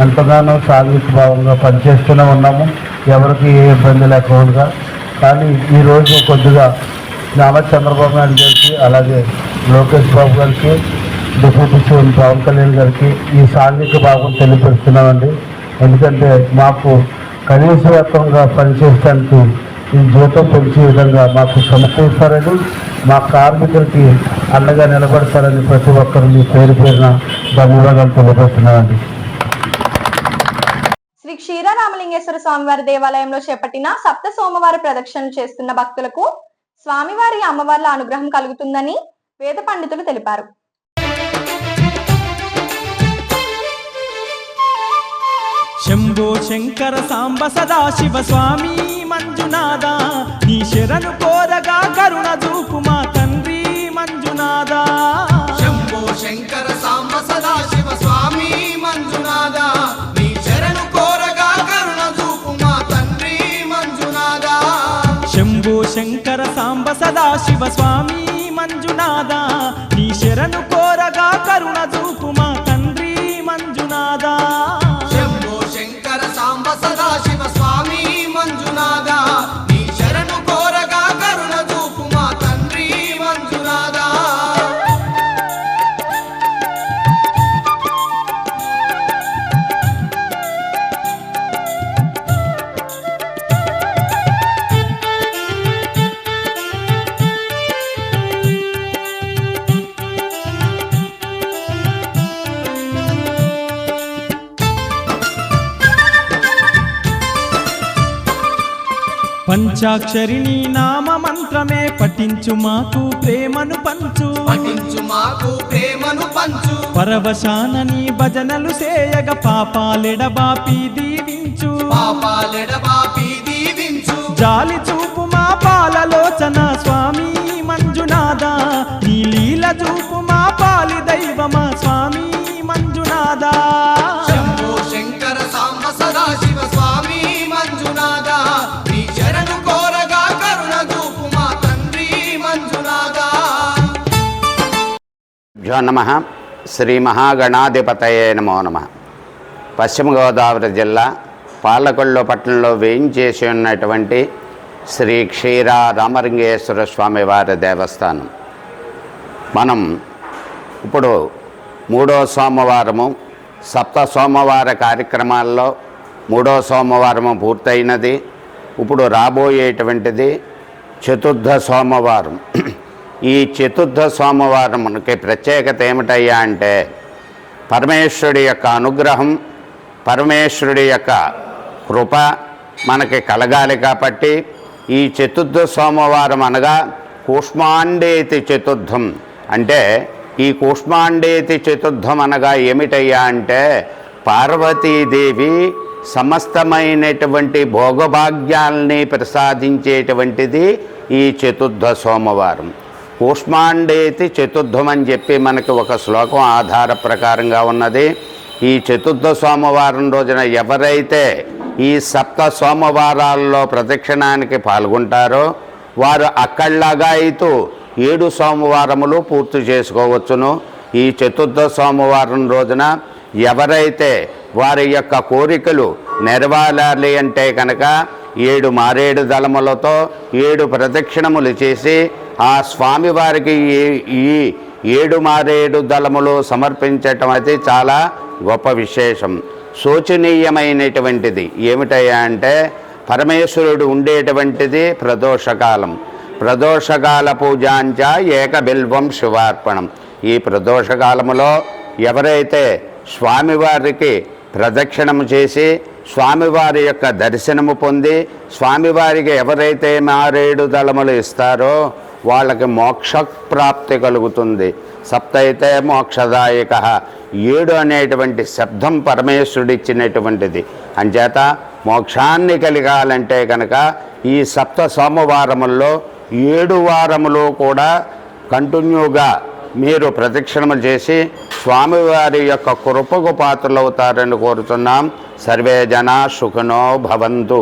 S14: ఎంతగానో సాంఘిక భావంగా పనిచేస్తూనే ఉన్నాము, ఎవరికి ఏ ఇబ్బంది లేకుండా. కానీ ఈరోజు కొద్దిగా నారా చంద్రబాబు నాయుడు గారికి, అలాగే లోకేష్ బాబు గారికి, డిప్యూటీ సీఎం పవన్ కళ్యాణ్ గారికి ఈ సాంఘిక భావం తెలియపరుస్తున్నామండి. ఎందుకంటే మాకు కనీస వేతనంగా పనిచేయడానికి ఈ జీతం పెంచే విధంగా మాకు సమకూరుస్తారని, మా కార్మికులకి అండగా నిలబడతారని ప్రతి ఒక్కరు మీ పేరున ధన్యవాదాలు తెలియపరుస్తున్నామండి.
S1: శ్రీ క్షీరారామలింగేశ్వర స్వామివారి దేవాలయంలో చేపట్టిన సప్త సోమవార ప్రదక్షిణలు చేస్తున్న భక్తులకు స్వామివారి అమ్మవార్ల అనుగ్రహం కలుగుతుందని వేద పండితులు తెలిపారు.
S11: శంభో శంకర సాంబ సదా శివ స్వామి మంజునాథ, నీ శరణు కోరగా కరుణ చూపు మా తండ్రి మంజునాథ.
S7: శంభో శంకర సాంబ సదా శివ స్వామి మంజునాథ, నీ శరణు కోరగా కరుణ చూపు మా తండ్రి మంజునాథ.
S11: శంభో శంకర సాంబ సదా శివ స్వామి మంజునాథ, నీ శరణు కోరగా కరుణ చూపు మా తండ్రి మంజునాథ.
S7: శంభో శంకర సాంబ సదా శివ స్వామి మంజునాథ, నీ శరణు కోరగా కరుణ చూపు మా తండ్రి మంజునాథ.
S11: పంచాక్షరిని నామ మంత్రమే పఠించు మాకు ప్రేమను పంచు,
S7: పఠించు మాకు ప్రేమను పంచు.
S11: పరవశానని భజనలు సేయగ పాపాలెడబాపి దీవించు,
S7: పాపాలెడబాపి దీవించు.
S11: జాలి చూపు మా పాలలోచన స్వామి మంజునాథ, నీ లీల చూపు మా పాలి దైవమా స్వామి మంజునాథ.
S7: శంభో శంకర సాంబ సదా శివ స్వామి మంజునాథ, నీ శరణు కోరగా కరుణ చూపు మా తండ్రి మంజునాథ.
S15: నమః. శ్రీ మహాగణాధిపతయే నమో నమః. పశ్చిమ గోదావరి జిల్లా పాలకొల్లు పట్టణంలో వేయించేసి ఉన్నటువంటి శ్రీ క్షీరారామలింగేశ్వర స్వామి వారి దేవస్థానం. మనం ఇప్పుడు 3వ సోమవారము, సప్త సోమవార కార్యక్రమాల్లో 3వ సోమవారము పూర్తయినది. ఇప్పుడు రాబోయేటువంటిది చతుర్థ సోమవారం. ఈ చతుర్థ సోమవారమునికి ప్రత్యేకత ఏమిటయ్యా అంటే పరమేశ్వరుడి యొక్క అనుగ్రహం, పరమేశ్వరుడి యొక్క కృప మనకి కలగాలి. కాబట్టి ఈ చతుర్థ సోమవారం అనగా కూష్మాండేతి చతుర్థం అంటే, ఈ కూష్మాండేతి చతుర్థం అనగా ఏమిటయ్యా అంటే పార్వతీదేవి సమస్తమైనటువంటి భోగభాగ్యాల్ని ప్రసాదించేటువంటిది ఈ చతుర్థ సోమవారం. కూష్మాండేతి చతుర్థం అని చెప్పి మనకి ఒక శ్లోకం ఆధార ప్రకారంగా ఉన్నది. ఈ చతుర్థ సోమవారం రోజున ఎవరైతే ఈ సప్త సోమవారాల్లో ప్రదక్షిణానికి పాల్గొంటారో వారు అక్కడలాగా అయితే 7 సోమవారములు పూర్తి చేసుకోవచ్చును. ఈ చతుర్థ సోమవారం రోజున ఎవరైతే వారి యొక్క కోరికలు నెరవేరాలి అంటే కనుక 7 మారేడు దళములతో 7 ప్రదక్షిణములు చేసి ఆ స్వామివారికి ఈ 7 మారేడు దళములు సమర్పించటం అయితే చాలా గొప్ప విశేషం. శోచనీయమైనటువంటిది ఏమిటయ్యా అంటే పరమేశ్వరుడు ఉండేటువంటిది ప్రదోషకాలం. ప్రదోషకాల పూజాంచ ఏకబిల్వం శివార్పణం. ఈ ప్రదోషకాలములో ఎవరైతే స్వామివారికి ప్రదక్షిణము చేసి స్వామివారి యొక్క దర్శనము పొంది స్వామివారికి ఎవరైతే మారేడు దళములు ఇస్తారో వాళ్ళకి మోక్ష ప్రాప్తి కలుగుతుంది. సప్తైతే మోక్షదాయక, 7 అనేటువంటి శబ్దం పరమేశ్వరుడిచ్చినటువంటిది. అంచేత మోక్షాన్ని కలిగాలంటే కనుక ఈ సప్త సోమవారముల్లో 7 వారములు కూడా కంటిన్యూగా మీరు ప్రదక్షిణలు చేసి స్వామివారి యొక్క కృపకు పాత్రలవుతారని కోరుతున్నాం. సర్వే జనా సుఖినో భవంతు.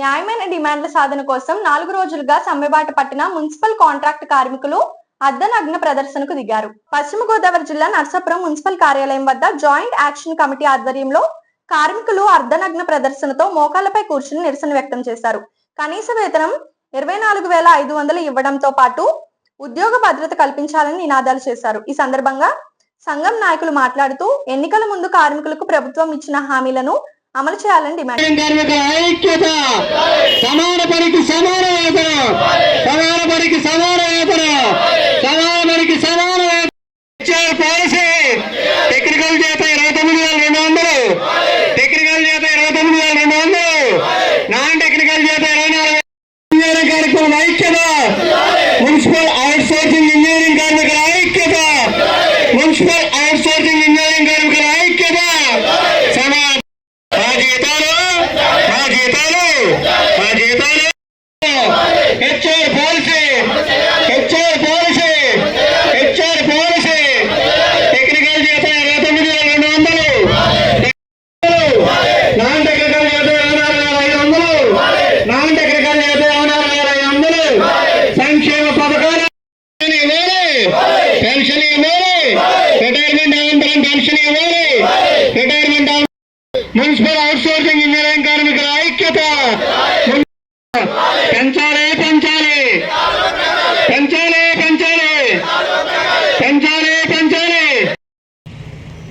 S1: న్యాయమైన డిమాండ్ల సాధన కోసం 4 రోజులుగా సమ్మెబాట పట్టిన మున్సిపల్ కాంట్రాక్ట్ కార్మికులు అర్ధనగ్న ప్రదర్శనకు దిగారు. పశ్చిమ గోదావరి జిల్లా నర్సాపురం మున్సిపల్ కార్యాలయం వద్ద జాయింట్ యాక్షన్ కమిటీ ఆధ్వర్యంలో కార్మికులు అర్ధనగ్న ప్రదర్శనతో మోకాళ్లపై కూర్చుని నిరసన వ్యక్తం చేశారు. కనీస వేతనం 24,500 ఇవ్వడంతో పాటు ఉద్యోగ భద్రత కల్పించాలని నినాదాలు చేశారు. ఈ సందర్భంగా సంఘం నాయకులు మాట్లాడుతూ ఎన్నికల ముందు కార్మికులకు ప్రభుత్వం ఇచ్చిన హామీలను అమలు చేయాలని demand
S6: municipal out sourcing engineering కార్మికుల ఐక్యత, మున్సిపల్ అవుట్ సోర్సింగ్ ఇంజనీరింగ్ కార్మికుల ఐక్యత. మా జీతాలు హెచ్ఆర్ పాలసీ టెక్నికల్ చేత 29,200, నాన్ టెక్నికల్ చేత 24,500, నాన్ టెక్నికల్ చేత 24,500. సంక్షేమ పథకాలు పెన్షన్ ఇవ్వాలి, రిటైర్మెంట్ అనంతరం పెన్షన్ ఇవ్వాలి, retirement municipal out sourcing engineering కార్మికుల ఐక్యత. పెంచాలి పెంచాలి పెంచాలి పెంచాలి పెంచాలి పెంచాలి.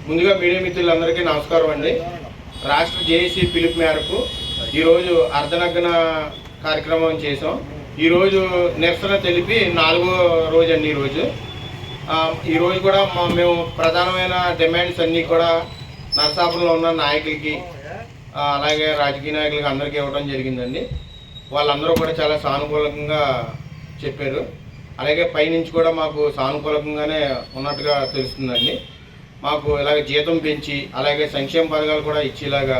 S16: ముందుగా మీడియా మిత్రులందరికీ నమస్కారం అండి. రాష్ట్ర జేఏసీ పిలుపు మేరకు ఈరోజు అర్ధనగ్న కార్యక్రమం చేసాం. ఈరోజు నిరసన తెలిపి 4వ రోజు అండి. ఈరోజు కూడా మేము ప్రధానమైన డిమాండ్స్ అన్నీ కూడా నరసాపురంలో ఉన్న నాయకులకి అలాగే రాజకీయ నాయకులకి అందరికీ ఇవ్వడం జరిగిందండి. వాళ్ళందరూ కూడా చాలా సానుకూలంగా చెప్పారు. అలాగే పైనుంచి కూడా మాకు సానుకూలంగానే ఉన్నట్టుగా తెలుస్తుందండి. మాకు ఇలాగ జీతం పెంచి అలాగే సంక్షేమ పథకాలు కూడా ఇచ్చేలాగా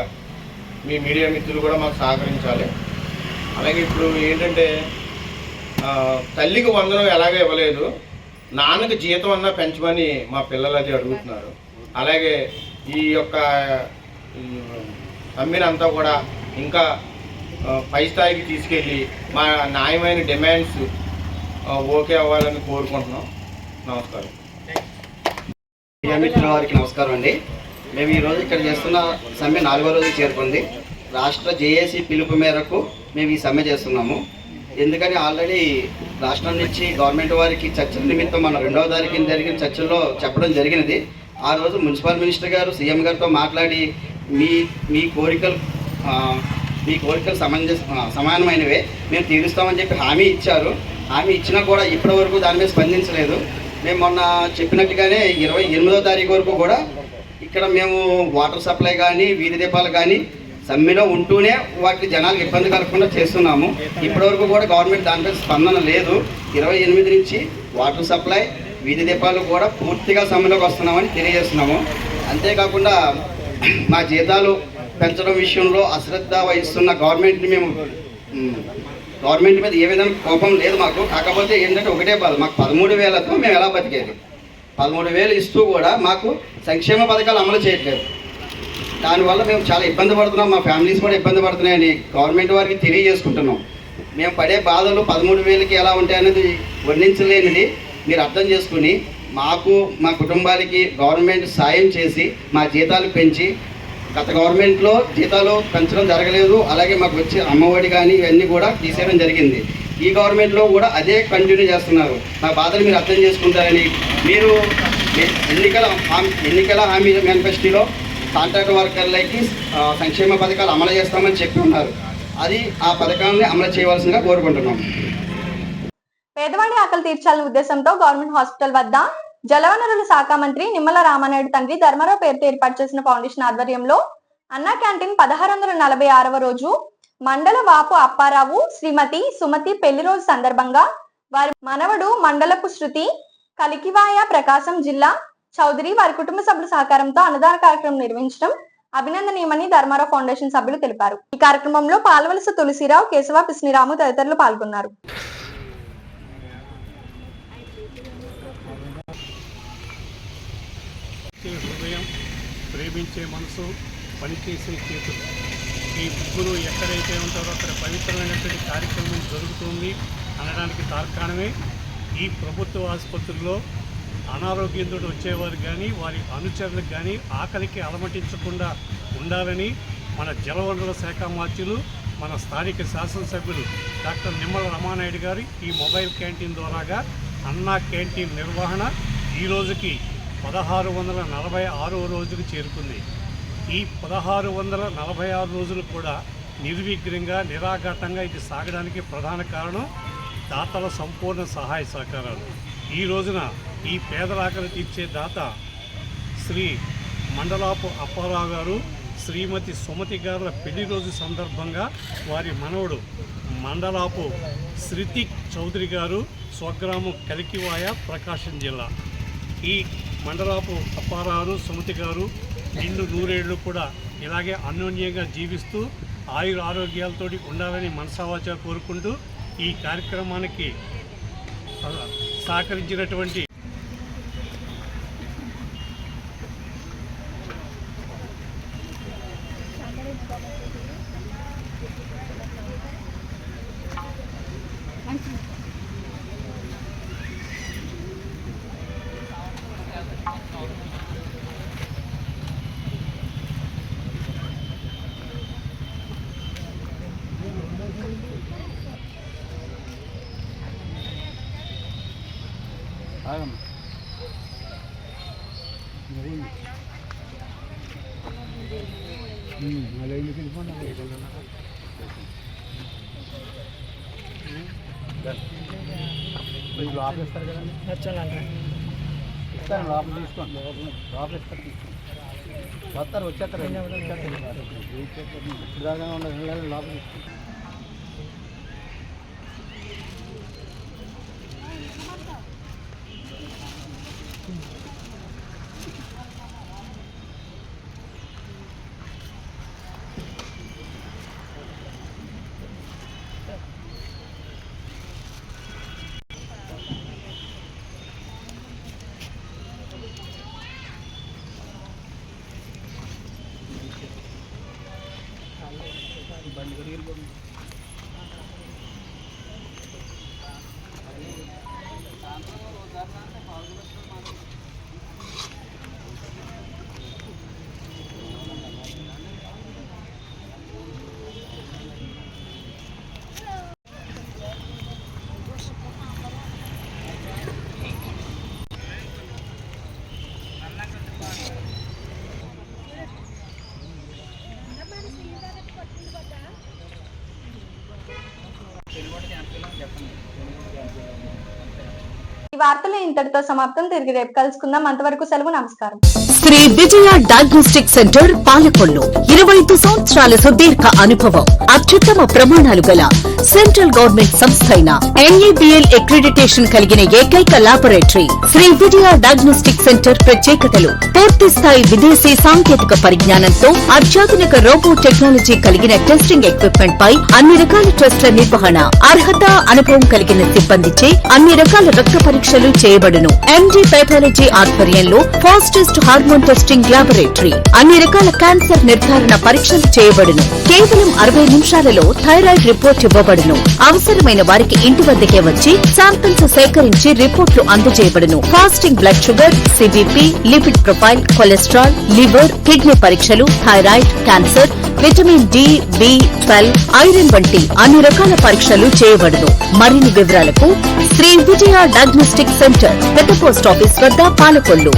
S16: మీ మీడియా మిత్రులు కూడా మాకు సహకరించాలి. అలాగే ఇప్పుడు ఏంటంటే తల్లికి వందనం ఎలాగ ఇవ్వలేదు, నాన్నకి జీతం అన్నా పెంచమని మా పిల్లలు అది అడుగుతున్నారు. అలాగే ఈ యొక్క సమ్మెనంతా కూడా ఇంకా పై స్థాయికి తీసుకెళ్ళి మా న్యాయమైన డిమాండ్స్ ఓకే అవ్వాలని కోరుకుంటున్నాం. నమస్కారం.
S17: మీడియా మిత్రుల వారికి నమస్కారం అండి. మేము ఈరోజు ఇక్కడ చేస్తున్న సమ్మె 4వ రోజు చేరుకుంది. రాష్ట్ర జేఏసీ పిలుపు మేరకు మేము ఈ సమ్మె చేస్తున్నాము. ఎందుకని ఆల్రెడీ రాష్ట్రం నుంచి గవర్నమెంట్ వారికి చర్చల నిమిత్తం మన 2వ తారీఖున జరిగిన చర్చల్లో చెప్పడం జరిగినది. ఆ రోజు మున్సిపల్ మినిస్టర్ గారు సీఎం గారితో మాట్లాడి మీ కోరికలు సమానమైనవే, మేము తీరుస్తామని చెప్పి హామీ ఇచ్చారు. హామీ ఇచ్చినా కూడా ఇప్పటి వరకు దాని మీద స్పందించలేదు. మేము మొన్న చెప్పినట్టుగానే 28వ తారీఖు వరకు కూడా ఇక్కడ మేము వాటర్ సప్లై కానీ వీధి దీపాలు కానీ సమ్మెలో ఉంటూనే వాటికి జనాలకు ఇబ్బంది కలగకుండా చేస్తున్నాము. ఇప్పటివరకు కూడా గవర్నమెంట్ దానిపై స్పందన లేదు. 28 నుంచి వాటర్ సప్లై వీధి దీపాలు కూడా పూర్తిగా సమ్మెలోకి వస్తున్నామని తెలియజేస్తున్నాము. అంతేకాకుండా మా జీతాలు పెంచడం విషయంలో అశ్రద్ధ వహిస్తున్న గవర్నమెంట్ని మేము గవర్నమెంట్ మీద ఏ విధంగా కోపం లేదు మాకు. కాకపోతే ఏంటంటే ఒకటే బాధ, మాకు 13,000తో మేము ఎలా బతికేది? 13,000 ఇస్తూ కూడా మాకు సంక్షేమ పథకాలు అమలు చేయట్లేదు. దానివల్ల మేము చాలా ఇబ్బంది పడుతున్నాం, మా ఫ్యామిలీస్ కూడా ఇబ్బంది పడుతున్నాయని గవర్నమెంట్ వారికి తెలియజేసుకుంటున్నాం. మేము పడే బాధలు 13,000కి ఎలా ఉంటాయనేది వర్ణించలేనిది మీరు అర్థం చేసుకుని మాకు మా కుటుంబాలకి గవర్నమెంట్ సాయం చేసి మా జీతాలు పెంచి, గత గవర్నమెంట్లో జీతాలు పెంచడం జరగలేదు, అలాగే మాకు వచ్చే అమ్మఒడి కానీ ఇవన్నీ కూడా తీసేయడం జరిగింది. ఈ గవర్నమెంట్లో కూడా అదే కంటిన్యూ చేస్తున్నారు. నా బాధలు మీరు అర్థం చేసుకుంటారని మీరు ఎన్నికల హామీ మేనిఫెస్టోలో కాంట్రాక్ట్ వర్కర్లకి సంక్షేమ పథకాలు అమలు చేస్తామని చెప్పి ఉన్నారు. అది ఆ పథకాన్ని అమలు చేయవలసిందిగా కోరుకుంటున్నాం.
S1: పేదవాడి ఆకలి తీర్చాలనే ఉద్దేశంతో గవర్నమెంట్ హాస్పిటల్ వద్ద జలవనరుల శాఖ మంత్రి నిమ్మల రామానాయుడు తండ్రి ధర్మారావు పేరుతో ఏర్పాటు చేసిన ఫౌండేషన్ ఆధ్వర్యంలో అన్నా క్యాంటీన్ 1646వ రోజు మండల వాపు అప్పారావు శ్రీమతి సుమతి పెళ్లి రోజు సందర్భంగా వారి మనవడు మండలపు శృతి కలికివాయ ప్రకాశం జిల్లా చౌదరి వారి కుటుంబ సభ్యుల సహకారంతో అన్నదాన కార్యక్రమం నిర్వహించడం అభినందనీయమని ధర్మారావు ఫౌండేషన్ సభ్యులు తెలిపారు. ఈ కార్యక్రమంలో పాలవలస తులసిరావు, కేశవ పిస్నిరాము తదితరులు పాల్గొన్నారు.
S18: హృదయం, ప్రేమించే మనసు, పనిచేసే చేతులు, ఈ ముగ్గురు ఎక్కడైతే ఉంటారో అక్కడ పవిత్రమైనటువంటి కార్యక్రమం జరుగుతుంది అనడానికి తార్కాణమే ఈ ప్రభుత్వ ఆసుపత్రుల్లో అనారోగ్యంతో వచ్చేవారు కానీ వారి అనుచరులకు కానీ ఆకలికి అలమటించకుండా ఉండాలని మన జలవనరుల శాఖ మంత్రులు, మన స్థానిక శాసనసభ్యులు డాక్టర్ నిమ్మల రామానాయుడు గారు ఈ మొబైల్ క్యాంటీన్ ద్వారాగా అన్నా క్యాంటీన్ నిర్వహణ ఈ రోజుకి 1646వ రోజుకు చేరుకుంది. ఈ 1646 రోజులు కూడా నిర్విఘ్నంగా నిరాఘాటంగా ఇది సాగడానికి ప్రధాన కారణం దాతల సంపూర్ణ సహాయ సహకారాలు. ఈ రోజున ఈ పేదల ఆకలి తీర్చే దాత శ్రీ మండలాపు అప్పారావు గారు, శ్రీమతి సుమతి గారుల పెళ్లి రోజు సందర్భంగా వారి మనవడు మండలాపు శృతి చౌదరి గారు, స్వగ్రామం కలికివాయ, ప్రకాశం జిల్లా. ఈ మండలాపు అప్పారావు, సుమతి గారు నిండు నూరేళ్లు కూడా ఇలాగే అన్యోన్యంగా జీవిస్తూ ఆయుర ఆరోగ్యాలతో ఉండాలని మనసావాచ కోరుకుంటూ ఈ కార్యక్రమానికి సహకరించినటువంటి
S11: లోపలిస్తారు కదండి, ఇస్తాను లోపల తీసుకోండి, లోపల ఇస్తారు వస్తారు వచ్చేస్తారు ఇప్పుడు దాకా ఉండదు లోపల తీసుకోండి.
S1: ఈ వార్తలు ఇంతటితో సమాప్తం. తిరిగి రేపు కలుసుకుందాం. అంతవరకు సెలవు. నమస్కారం.
S2: శ్రీ విజయ డయాగ్నోస్టిక్ సెంటర్ పాలకొల్లు 25 సంవత్సరాల సుదీర్ఘ అనుభవం, అత్యుత్తమ ప్రమాణాలు గల సెంట్రల్ గవర్నమెంట్ సంస్థ అయిన NABL అక్రిడిటేషన్ కలిగిన ఏకైక laboratory Shri Vijaya diagnostic centre. ప్రత్యేకతలు: పూర్తి స్థాయి విదేశీ సాంకేతిక పరిజ్ఞానంతో అత్యాధునిక రోబో టెక్నాలజీ కలిగిన టెస్టింగ్ ఎక్విప్మెంట్ పై అన్ని రకాల టెస్టుల నిర్వహణ, అర్హత, అనుభవం కలిగిన సిబ్బందిచే అన్ని రకాల రక్త పరీక్షలు చేయబడును. MD పెథాలజీ ఆధ్వర్యంలో ఫాస్టెస్ట్ హార్మోన్ టెస్టింగ్ లాబొరేటరీ, అన్ని రకాల క్యాన్సర్ నిర్ధారణ పరీక్షలు చేయబడును. కేవలం 60 నిమిషాలలో థైరాయిడ్ రిపోర్ట్ ఇవ్వబడును. అవసరమైన వారికి ఇంటి వద్దకే వచ్చి శాంపిల్స్ సేకరించి రిపోర్ట్లు అందజేయబడును. Fasting blood sugar, CBP, lipid profile, cholesterol, liver, kidney పరీక్షలు, thyroid, cancer, vitamin D, B12, iron వంటి అన్ని రకాల పరీక్షలు చేయబడును. మరిన్ని వివరాలకు శ్రీ విజయ డయాగ్నోస్టిక్ సెంటర్, పెద్ద పోస్ట్ ఆఫీస్ వద్ద, పాలకొల్లు.